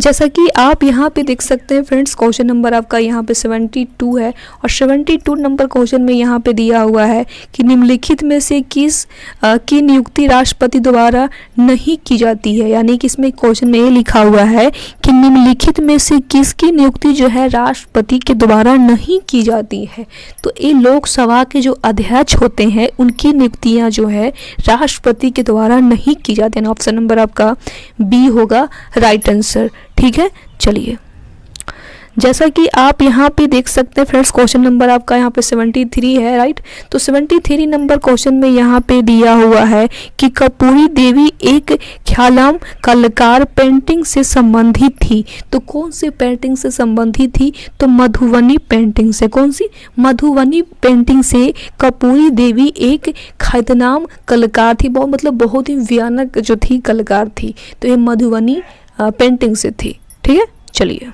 जैसा कि आप यहाँ पे देख सकते हैं फ्रेंड्स क्वेश्चन नंबर आपका यहाँ पे 72 है और 72 नंबर क्वेश्चन में यहाँ पे दिया हुआ है कि निम्नलिखित में से किस की नियुक्ति राष्ट्रपति द्वारा नहीं की जाती है, यानी कि इसमें क्वेश्चन में ये लिखा हुआ है कि निम्नलिखित में से किसकी नियुक्ति जो है राष्ट्रपति के द्वारा नहीं की जाती है, तो ये लोकसभा के जो अध्यक्ष होते हैं उनकी नियुक्तियाँ जो है राष्ट्रपति के द्वारा नहीं की जाती है। ऑप्शन नंबर आपका बी होगा राइट आंसर। ठीक है, चलिए जैसा कि आप यहाँ पे देख सकते हैं फ्रेंड्स क्वेश्चन नंबर आपका यहाँ पे 73 है राइट, तो 73 नंबर क्वेश्चन में यहाँ पे दिया हुआ है कि कर्पूरी देवी एक ख्यालाम कलाकार पेंटिंग से संबंधित थी, तो कौन सी पेंटिंग से संबंधित थी, तो मधुबनी पेंटिंग से। कौन सी, मधुबनी पेंटिंग से कर्पूरी देवी एक ख्यातनाम कलाकार थी, बहुत ही भयानक जो थी कलाकार थी, तो ये मधुबनी पेंटिंग से थी। ठीक है, चलिए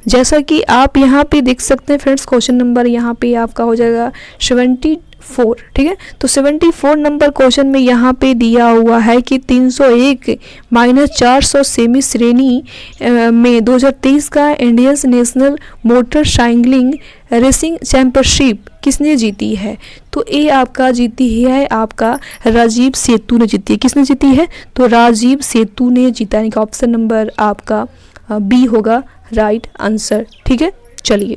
जैसा कि आप यहाँ पे देख सकते हैं फ्रेंड्स क्वेश्चन नंबर यहाँ पे आपका हो जाएगा 74। ठीक है, तो 74 नंबर क्वेश्चन में यहाँ पे दिया हुआ है कि 301-400 सेमी श्रेणी में 2023 का Indian national motorcycling racing championship किसने जीती है, तो ये आपका जीती है आपका राजीव सेतु ने जीती है। किसने जीती है, तो राजीव सेतु ने जीता, यानी कि ऑप्शन नंबर आपका बी होगा राइट आंसर। ठीक है, चलिए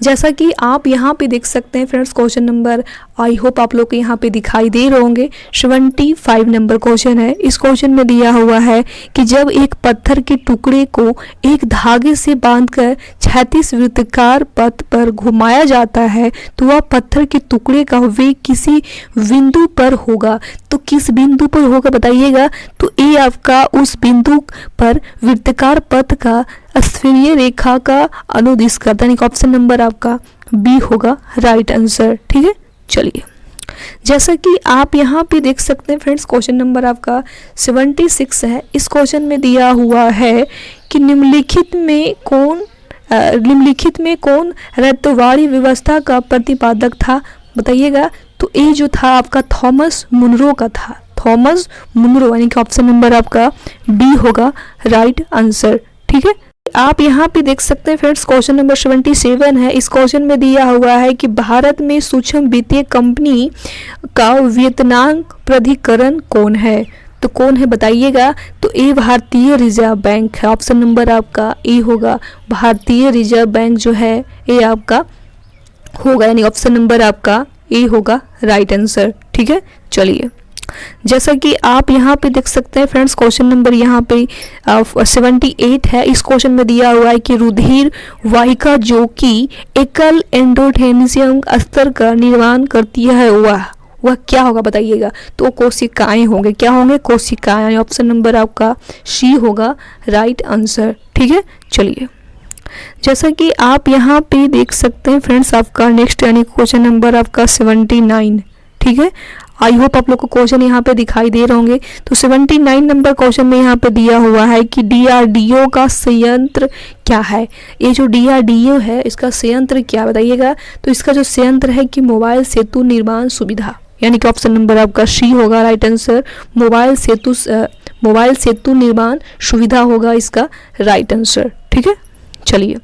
जैसा कि आप यहाँ पे देख सकते हैं friends, question number I hope आप लोग को यहाँ पे दिखाई दे रहे होंगे। 75 नंबर क्वेश्चन है। इस क्वेश्चन में दिया हुआ है कि जब एक पत्थर के टुकड़े को एक धागे से बांधकर क्षैतिज वृत्ताकार पथ पर घुमाया जाता है तो वह पत्थर के टुकड़े का वेग किसी बिंदु पर होगा। तो किस बिंदु पर होगा बताइएगा। तो ये आपका उस बिंदु पर वृत्ताकार पथ का स्फीय रेखा का अनुदिश करता है, यानी ऑप्शन नंबर आपका बी होगा राइट आंसर। ठीक है, चलिए जैसा कि आप यहाँ पे देख सकते हैं फ्रेंड्स, क्वेश्चन नंबर आपका 76 है। इस क्वेश्चन में दिया हुआ है कि निम्नलिखित में कौन रैत्वारी व्यवस्था का प्रतिपादक था बताइएगा। तो ये जो था आपका थॉमस मुनरो का था, थॉमस मुनरो, यानी कि ऑप्शन नंबर आपका डी होगा राइट आंसर। ठीक है, आप यहाँ पे देख सकते हैं फ्रेंड्स, क्वेश्चन नंबर 77 है। इस क्वेश्चन में दिया हुआ है कि भारत में सूक्ष्म वित्तीय कंपनी का वेतनांक प्राधिकरण कौन है। तो कौन है बताइएगा। तो ए भारतीय रिजर्व बैंक है, ऑप्शन नंबर आपका ए होगा। भारतीय रिजर्व बैंक जो है ये आपका होगा, यानी ऑप्शन नंबर आपका ए होगा राइट आंसर। ठीक है, चलिए जैसा कि आप यहाँ पे देख सकते हैं फ्रेंड्स, क्वेश्चन नंबर यहाँ पे 78 है। इस क्वेश्चन में दिया हुआ है कि रुधिर वाहिका जो कि एकल एंडोथेलियम स्तर का निर्माण करती है वह क्या होगा बताइएगा। तो कोशिकाएं होंगे, क्या होंगे कोशिकाएं, ऑप्शन नंबर आपका सी होगा राइट आंसर। ठीक है, चलिए जैसा कि आप यहाँ पे देख सकते हैं फ्रेंड्स, आपका नेक्स्ट यानी क्वेश्चन नंबर आपका 79। ठीक है, आई होप आप लोग को क्वेश्चन यहाँ पे दिखाई दे रहे होंगे। तो 79 नंबर क्वेश्चन में यहाँ पे दिया हुआ है कि DRDO का संयंत्र क्या है। ये जो DRDO है इसका संयंत्र क्या बताइएगा। तो इसका जो संयंत्र है कि मोबाइल सेतु निर्माण सुविधा, यानी कि ऑप्शन नंबर आपका सी होगा राइट आंसर। मोबाइल सेतु निर्माण सुविधा होगा इसका राइट आंसर। ठीक है, चलिए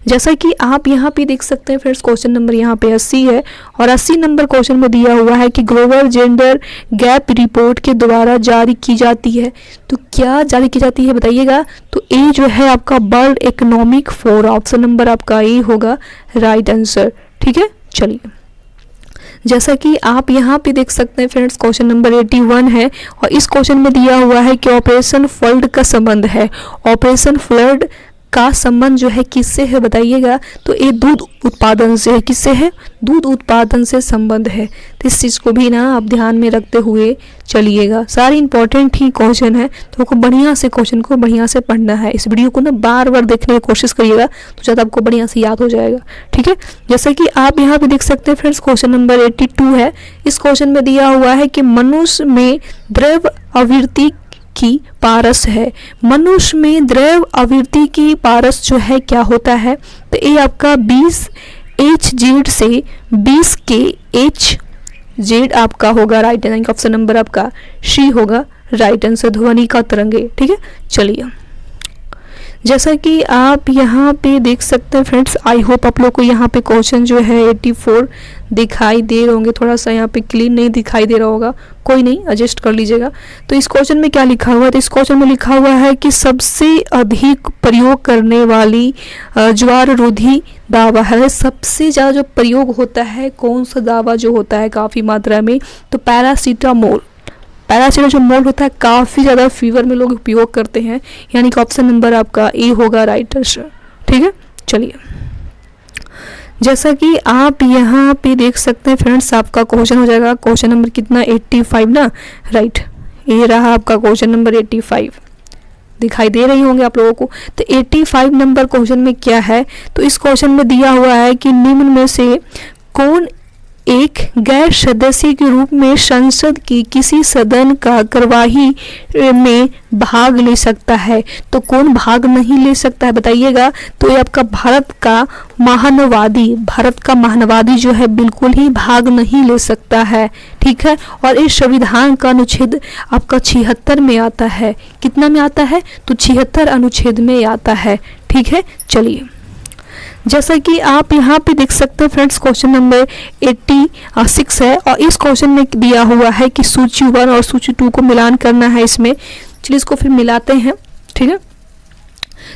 जैसा कि आप यहाँ पे देख सकते हैं फ्रेंड्स, क्वेश्चन नंबर यहाँ पे 80 है और 80 नंबर क्वेश्चन में दिया हुआ है कि ग्लोबल जेंडर गैप रिपोर्ट के द्वारा जारी की जाती है। तो क्या जारी की जाती है बताइएगा। तो ए जो है आपका world economic forum, option number आपका ए होगा राइट आंसर। ठीक है, चलिए जैसा कि आप यहाँ पे देख सकते हैं फ्रेंड्स, क्वेश्चन नंबर 81 है और इस क्वेश्चन में दिया हुआ है कि ऑपरेशन फ्लड का संबंध है। ऑपरेशन फ्लड का संबंध जो है किससे है बताइएगा। तो ये दूध उत्पादन से है, किससे है दूध उत्पादन से संबंध है। तो इस चीज़ को भी ना आप ध्यान में रखते हुए चलिएगा। सारे इंपॉर्टेंट ही क्वेश्चन है तो आपको बढ़िया से क्वेश्चन को बढ़िया से पढ़ना है। इस वीडियो को ना बार बार देखने की कोशिश करिएगा तो ज़्यादा आपको बढ़िया से याद हो जाएगा। ठीक है, जैसे कि आप यहाँ पे देख सकते हैं फ्रेंड्स, क्वेश्चन नंबर 82 है। इस क्वेश्चन में दिया हुआ है कि मनुष्य में द्रव आवृत्ति की पारस है। मनुष्य में द्रव आवृत्ति की पारस जो है क्या होता है। तो ये आपका 20 Hz से 20 kHz आपका होगा राइट आंसर। ऑप्शन नंबर आपका सी होगा राइट आंसर, ध्वनि का तरंगे। ठीक है, चलिए जैसा कि आप यहाँ पे देख सकते हैं फ्रेंड्स, आई होप आप लोग को यहाँ पे क्वेश्चन जो है 84 दिखाई दे रहे होंगे। थोड़ा सा यहाँ पे क्लीन नहीं दिखाई दे रहा होगा, कोई नहीं एडजस्ट कर लीजिएगा। तो इस क्वेश्चन में क्या लिखा हुआ है। तो इस क्वेश्चन में लिखा हुआ है कि सबसे अधिक प्रयोग करने वाली ज्वार रोधी दावा है। सबसे ज़्यादा जो प्रयोग होता है कौन सा दावा जो होता है काफ़ी मात्रा में, तो पैरासीटामोल जो मोल होता है काफ़ी ज़्यादा फीवर में लोग उपयोग करते हैं, यानी कि ऑप्शन नंबर आपका ए होगा राइट आंसर। ठीक है, चलिए जैसा कि आप यहाँ पे देख सकते हैं फ्रेंड्स, आपका क्वेश्चन हो जाएगा क्वेश्चन नंबर कितना 85 ना राइट। ये रहा आपका क्वेश्चन नंबर 85, दिखाई दे रही होंगे आप लोगों को। तो 85 नंबर क्वेश्चन में क्या है। तो इस क्वेश्चन में दिया हुआ है कि निम्न में से कौन एक गैर सदस्य के रूप में संसद की किसी सदन का कार्यवाही में भाग ले सकता है। तो कौन भाग नहीं ले सकता है बताइएगा। तो ये आपका भारत का महानवादी जो है बिल्कुल ही भाग नहीं ले सकता है। ठीक है, और इस संविधान का अनुच्छेद आपका 76 में आता है। कितना में आता है तो 76 अनुच्छेद में आता है। ठीक है, चलिए जैसा कि आप यहाँ पे देख सकते हैं फ्रेंड्स, क्वेश्चन नंबर 86 है और इस क्वेश्चन में दिया हुआ है कि सूची 1 और सूची 2 को मिलान करना है इसमें। चलिए इसको फिर मिलाते हैं। ठीक है,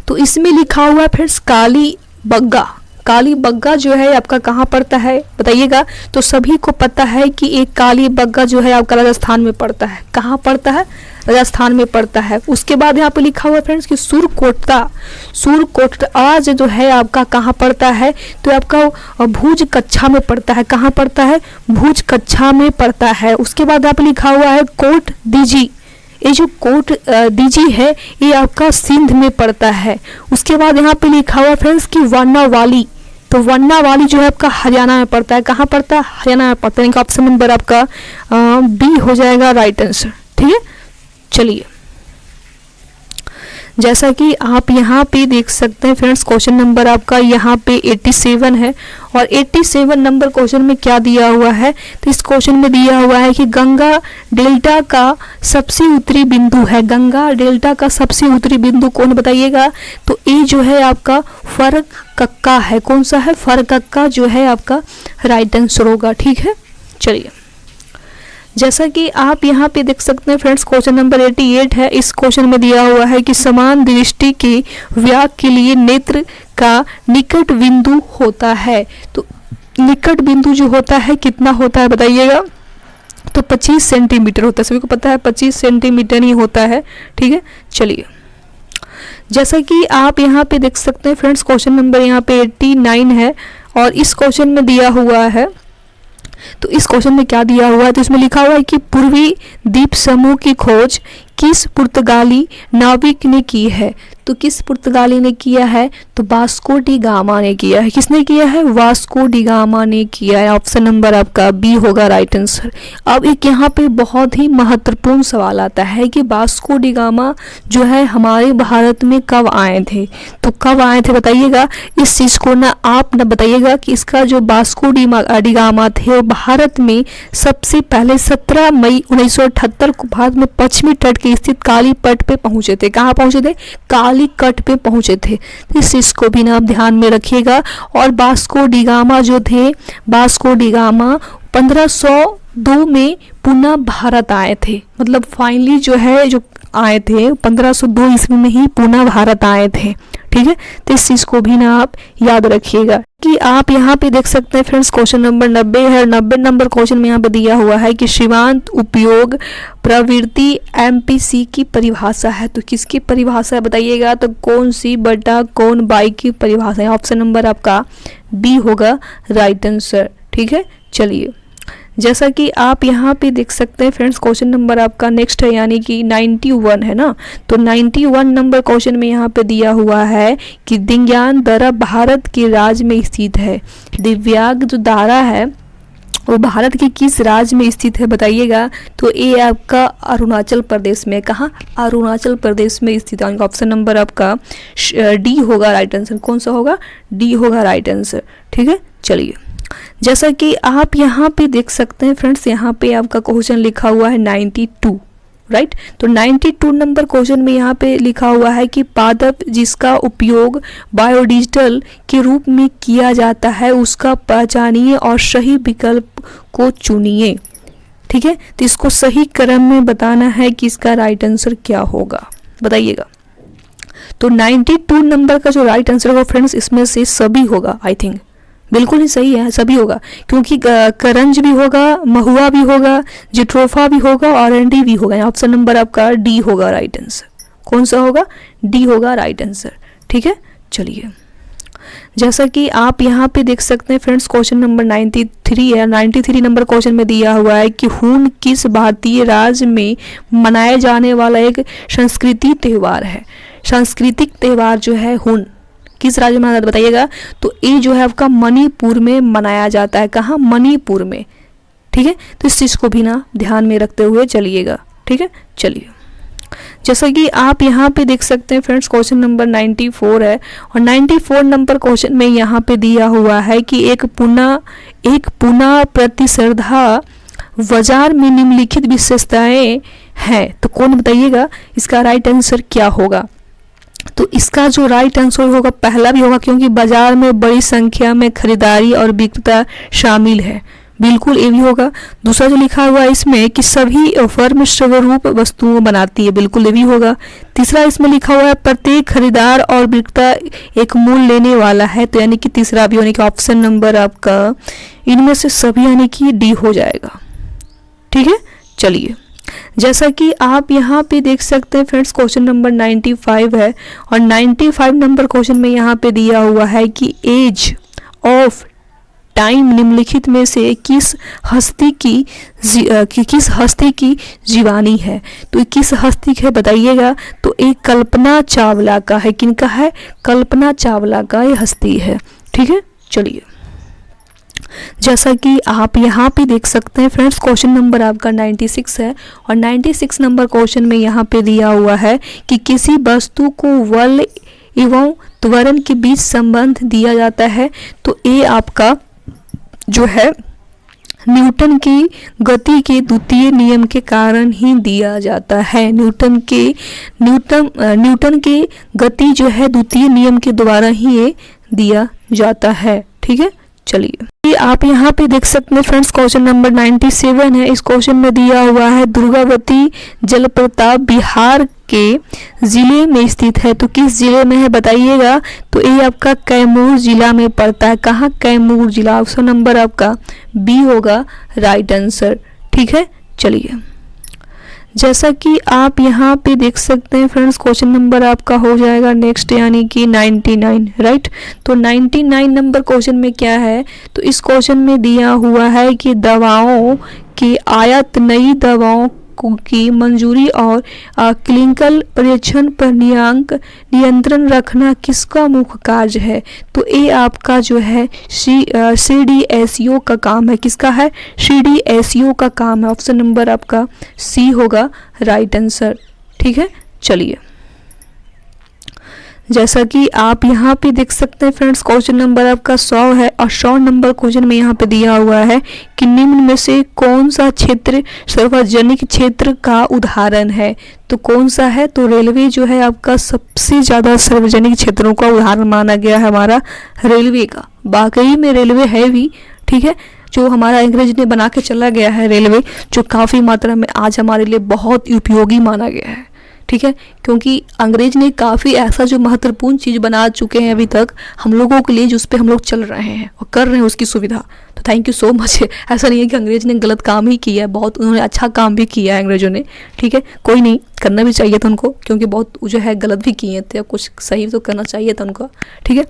तो इसमें लिखा हुआ है फ्रेंड्स काली बग्गा जो है आपका कहाँ पड़ता है बताइएगा। तो सभी को पता है कि एक काली बग्गा जो है आपका राजस्थान में पड़ता है। कहाँ पड़ता है? राजस्थान में पड़ता है। उसके बाद यहाँ पे लिखा हुआ है फ्रेंड्स कि सुरकोट आज जो है आपका कहाँ पड़ता है? तो आपका भुज कच्छा में पड़ता है। कहाँ पड़ता है? भुज कच्छा में पड़ता है। उसके बाद यहाँ पे लिखा हुआ है कोट दीजी। ये जो कोट दीजी है ये आपका सिंध में पड़ता है। उसके बाद यहाँ पे लिखा हुआ फ्रेंड्स कि वन्नावाली। तो वन्नावाली जो है आपका हरियाणा में पड़ता है। कहाँ पड़ता है? हरियाणा में पड़ता है। ऑप्शन नंबर आपका बी हो जाएगा राइट आंसर। ठीक है, चलिए जैसा कि आप यहाँ पे देख सकते हैं फ्रेंड्स, क्वेश्चन नंबर आपका यहाँ पे 87 है। और 87 नंबर क्वेश्चन में क्या दिया हुआ है? तो इस क्वेश्चन में दिया हुआ है कि गंगा डेल्टा का सबसे उत्तरी बिंदु है। गंगा डेल्टा का सबसे उत्तरी बिंदु कौन बताइएगा? तो ये जो है आपका फरक्का है। कौन सा है? फरक्का जो है आपका राइट आंसर होगा। ठीक है, चलिए जैसा कि आप यहाँ पे देख सकते हैं फ्रेंड्स, क्वेश्चन नंबर 88 है। इस क्वेश्चन में दिया हुआ है कि समान दृष्टि के व्यास के लिए नेत्र का निकट बिंदु होता है। तो निकट बिंदु जो होता है कितना होता है बताइएगा? तो 25 सेंटीमीटर होता है। सभी को पता है 25 सेंटीमीटर ही होता है। ठीक है, चलिए जैसा कि आप यहाँ पे देख सकते हैं फ्रेंड्स, क्वेश्चन नंबर यहाँ पे 89 है। और इस क्वेश्चन में दिया हुआ है, तो इस क्वेश्चन में क्या दिया हुआ है? तो इसमें लिखा हुआ है कि पूर्वी द्वीप समूह की खोज किस पुर्तगाली नाविक ने की है? तो किस पुर्तगाली ने किया है? तो वास्को डी गामा ने किया है। किसने किया है? वास्को डी गामा ने किया है। ऑप्शन नंबर आपका बी होगा राइट आंसर। अब एक यहाँ पे बहुत ही महत्वपूर्ण सवाल आता है कि वास्को डी गामा जो है हमारे भारत में कब आए थे? तो कब आए थे बताइएगा? इस चीज़ को ना आप ना बताइएगा कि इसका जो वास्को डी गामा थे वो भारत में सबसे पहले 17 मई 1978 को भारत में पश्चिमी तट के स्थित काली पट पे पहुंचे थे। कहाँ पहुंचे थे? काली कट पे पहुंचे थे। इस चीज को भी ना आप ध्यान में रखिएगा। और वास्को डी गामा जो थे, वास्को डी गामा 1502 में पुनः भारत आए थे। मतलब फाइनली जो है जो आए थे 1502 ईस्वी में ही पुनः भारत आए थे। ठीक है, तो इस चीज को भी ना आप याद रखिएगा। कि आप यहाँ पे देख सकते हैं फ्रेंड्स, क्वेश्चन नंबर 90 है। 90 नंबर क्वेश्चन में यहाँ पे दिया हुआ है कि सीमांत उपयोग प्रवृत्ति एमपीसी की परिभाषा है। तो किसकी परिभाषा है बताइएगा? तो कौन सी बटा कौन बाई की परिभाषा है? ऑप्शन नंबर आपका बी होगा राइट आंसर। ठीक है, चलिए जैसा कि आप यहाँ पे देख सकते हैं फ्रेंड्स, क्वेश्चन नंबर आपका नेक्स्ट है यानी कि 91 है ना। तो 91 नंबर क्वेश्चन में यहाँ पे दिया हुआ है कि दिव्यांग दरा भारत के राज्य में स्थित है। दिव्यांग जो दारा है वो भारत के किस राज्य में स्थित है बताइएगा? तो ये आपका अरुणाचल प्रदेश में। कहाँ? अरुणाचल प्रदेश में स्थित है। ऑप्शन नंबर आपका डी होगा राइट आंसर। कौन सा होगा? डी होगा राइट आंसर। ठीक है, चलिए जैसा कि आप यहाँ पे देख सकते हैं फ्रेंड्स, यहाँ पे आपका क्वेश्चन लिखा हुआ है 92 राइट। तो 92 नंबर क्वेश्चन में यहाँ पे लिखा हुआ है कि पादप जिसका उपयोग बायोडिजिटल के रूप में किया जाता है उसका पहचानिए और सही विकल्प को चुनिए। ठीक है, तो इसको सही क्रम में बताना है कि इसका राइट आंसर क्या होगा बताइएगा। तो 92 नंबर का जो राइट आंसर होगा फ्रेंड्स, इसमें से सभी होगा। आई थिंक बिल्कुल ही सही है, सभी होगा, क्योंकि करंज भी होगा, महुआ भी होगा, जिट्रोफा भी होगा और एंडी भी होगा। ऑप्शन नंबर आपका डी होगा राइट आंसर। कौन सा होगा? डी होगा राइट आंसर। ठीक है, चलिए जैसा कि आप यहाँ पे देख सकते हैं फ्रेंड्स, क्वेश्चन नंबर 93 है। 93 नंबर क्वेश्चन में दिया हुआ है कि हून किस भारतीय राज्य में मनाया जाने वाला एक सांस्कृतिक त्यौहार है। सांस्कृतिक त्यौहार जो है हून किस राज्य में मनाया जाता है बताइएगा? तो ये जो है आपका मणिपुर में मनाया जाता है। कहाँ? मणिपुर में। ठीक है, तो इस चीज़ को भी ना ध्यान में रखते हुए चलिएगा। ठीक है, चलिए जैसा कि आप यहाँ पे देख सकते हैं फ्रेंड्स, क्वेश्चन नंबर 94 है। और 94 नंबर क्वेश्चन में यहाँ पे दिया हुआ है कि एक पुनः प्रतिस्पर्धा बाजार में निम्नलिखित विशेषताएं हैं। तो कौन बताइएगा इसका राइट आंसर क्या होगा? तो इसका जो राइट आंसर होगा पहला भी होगा, क्योंकि बाजार में बड़ी संख्या में खरीदारी और विक्रेता शामिल है। बिल्कुल ये भी होगा। दूसरा जो लिखा हुआ है इसमें कि सभी फर्म स्वरूप वस्तुओं बनाती है, बिल्कुल ये भी होगा। तीसरा इसमें लिखा हुआ है प्रत्येक खरीदार और विक्रेता एक मूल्य लेने वाला है, तो यानी कि तीसरा भी यानी कि ऑप्शन नंबर आपका इनमें से सभी यानी कि डी हो जाएगा। ठीक है, चलिए जैसा कि आप यहाँ पे देख सकते हैं फ्रेंड्स, क्वेश्चन नंबर 95 है और 95 नंबर क्वेश्चन में यहाँ पे दिया हुआ है कि एज ऑफ टाइम निम्नलिखित में से किस हस्ती की जीवानी है। तो किस हस्ती है बताइएगा। तो एक कल्पना चावला का है, किनका है, कल्पना चावला का ये हस्ती है। ठीक है, चलिए जैसा कि आप यहाँ पे देख सकते हैं फ्रेंड्स, क्वेश्चन नंबर आपका 96 है और 96 नंबर क्वेश्चन में यहाँ पे दिया हुआ है कि किसी वस्तु को बल एवं त्वरण के बीच संबंध दिया जाता है। तो ये आपका जो है न्यूटन की गति के द्वितीय नियम के कारण ही दिया जाता है। न्यूटन के गति जो है द्वितीय नियम के द्वारा ही ये दिया जाता है। ठीक है, चलिए आप यहाँ पे देख सकते हैं फ्रेंड्स, क्वेश्चन नंबर 97 है। इस क्वेश्चन में दिया हुआ है दुर्गावती जलप्रपात बिहार के जिले में स्थित है। तो किस जिले में है बताइएगा। तो ये आपका कैमूर जिला में पड़ता है। कहाँ, कैमूर जिला। ऑप्शन नंबर आपका बी होगा राइट आंसर। ठीक है, चलिए जैसा कि आप यहाँ पे देख सकते हैं फ्रेंड्स, क्वेश्चन नंबर आपका हो जाएगा नेक्स्ट यानी कि 99 राइट। तो 99 नंबर क्वेश्चन में क्या है, तो इस क्वेश्चन में दिया हुआ है कि दवाओं की आयात नई दवाओं की मंजूरी और क्लिनिकल परीक्षण पर नियंत्रण रखना किसका मुख्य कार्य है। तो ये आपका जो है CDSO का काम है। किसका है, CDSO का काम है। ऑप्शन नंबर आपका सी होगा राइट आंसर। ठीक है, चलिए जैसा कि आप यहाँ पे देख सकते हैं फ्रेंड्स, क्वेश्चन नंबर आपका 100 है और 100 नंबर क्वेश्चन में यहाँ पे दिया हुआ है कि निम्न में से कौन सा क्षेत्र सार्वजनिक क्षेत्र का उदाहरण है। तो कौन सा है, तो रेलवे जो है आपका सबसे ज़्यादा सार्वजनिक क्षेत्रों का उदाहरण माना गया है हमारा रेलवे का। वाकई में रेलवे है भी। ठीक है, जो हमारा अंग्रेज ने बना के चला गया है रेलवे, जो काफ़ी मात्रा में आज हमारे लिए बहुत उपयोगी माना गया है। ठीक है, क्योंकि अंग्रेज ने काफ़ी ऐसा जो महत्वपूर्ण चीज़ बना चुके हैं अभी तक हम लोगों के लिए, जिस पे हम लोग चल रहे हैं और कर रहे हैं उसकी सुविधा। तो थैंक यू सो मच। ऐसा नहीं है कि अंग्रेज ने गलत काम ही किया है, बहुत उन्होंने अच्छा काम भी किया है अंग्रेजों ने। ठीक है, कोई नहीं, करना भी चाहिए था उनको, क्योंकि बहुत जो है गलत भी किए थे, कुछ सही तो करना चाहिए था उनको। ठीक है,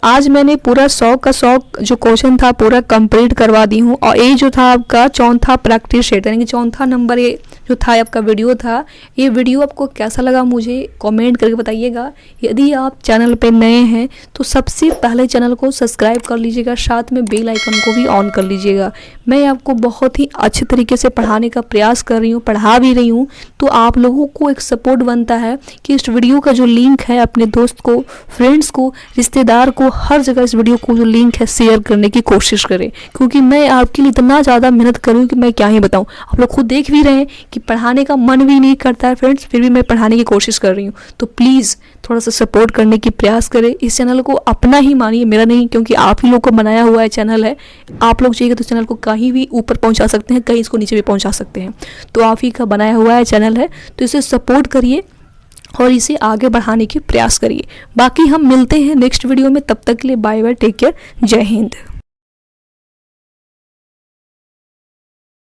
आज मैंने पूरा 100 का 100 जो क्वेश्चन था पूरा कंप्लीट करवा दी हूँ। और ये जो था आपका चौथा प्रैक्टिस सेट यानी कि चौथा नंबर ये जो था आपका वीडियो था। ये वीडियो आपको कैसा लगा मुझे कमेंट करके बताइएगा। यदि आप चैनल पे नए हैं तो सबसे पहले चैनल को सब्सक्राइब कर लीजिएगा, साथ में बेल आइकन को भी ऑन कर लीजिएगा। मैं आपको बहुत ही अच्छे तरीके से पढ़ाने का प्रयास कर रही हूँ, पढ़ा भी रही हूँ। तो आप लोगों को एक सपोर्ट बनता है कि इस वीडियो का जो लिंक है अपने दोस्त को, फ्रेंड्स को, रिश्तेदार को, हर जगह इस वीडियो को जो लिंक है शेयर करने की कोशिश करें। क्योंकि मैं आपके लिए इतना ज़्यादा मेहनत करूँ कि मैं क्या ही बताऊँ। आप लोग खुद देख भी रहे हैं कि पढ़ाने का मन भी नहीं करता है फ्रेंड्स, फिर भी मैं पढ़ाने की कोशिश कर रही हूँ। तो प्लीज़ थोड़ा सा सपोर्ट करने की प्रयास करें। इस चैनल को अपना ही मानिए, मेरा नहीं, क्योंकि आप ही लोग को बनाया हुआ है चैनल है। आप लोग चाहिए तो चैनल को कहीं भी ऊपर पहुँचा सकते हैं, कहीं इसको नीचे भी पहुँचा सकते हैं। तो आप ही का बनाया हुआ है चैनल है, तो इसे सपोर्ट करिए और इसे आगे बढ़ाने की प्रयास करिए। बाकी हम मिलते हैं नेक्स्ट वीडियो में, तब तक के लिए बाय बाय, टेक केयर, जय हिंद।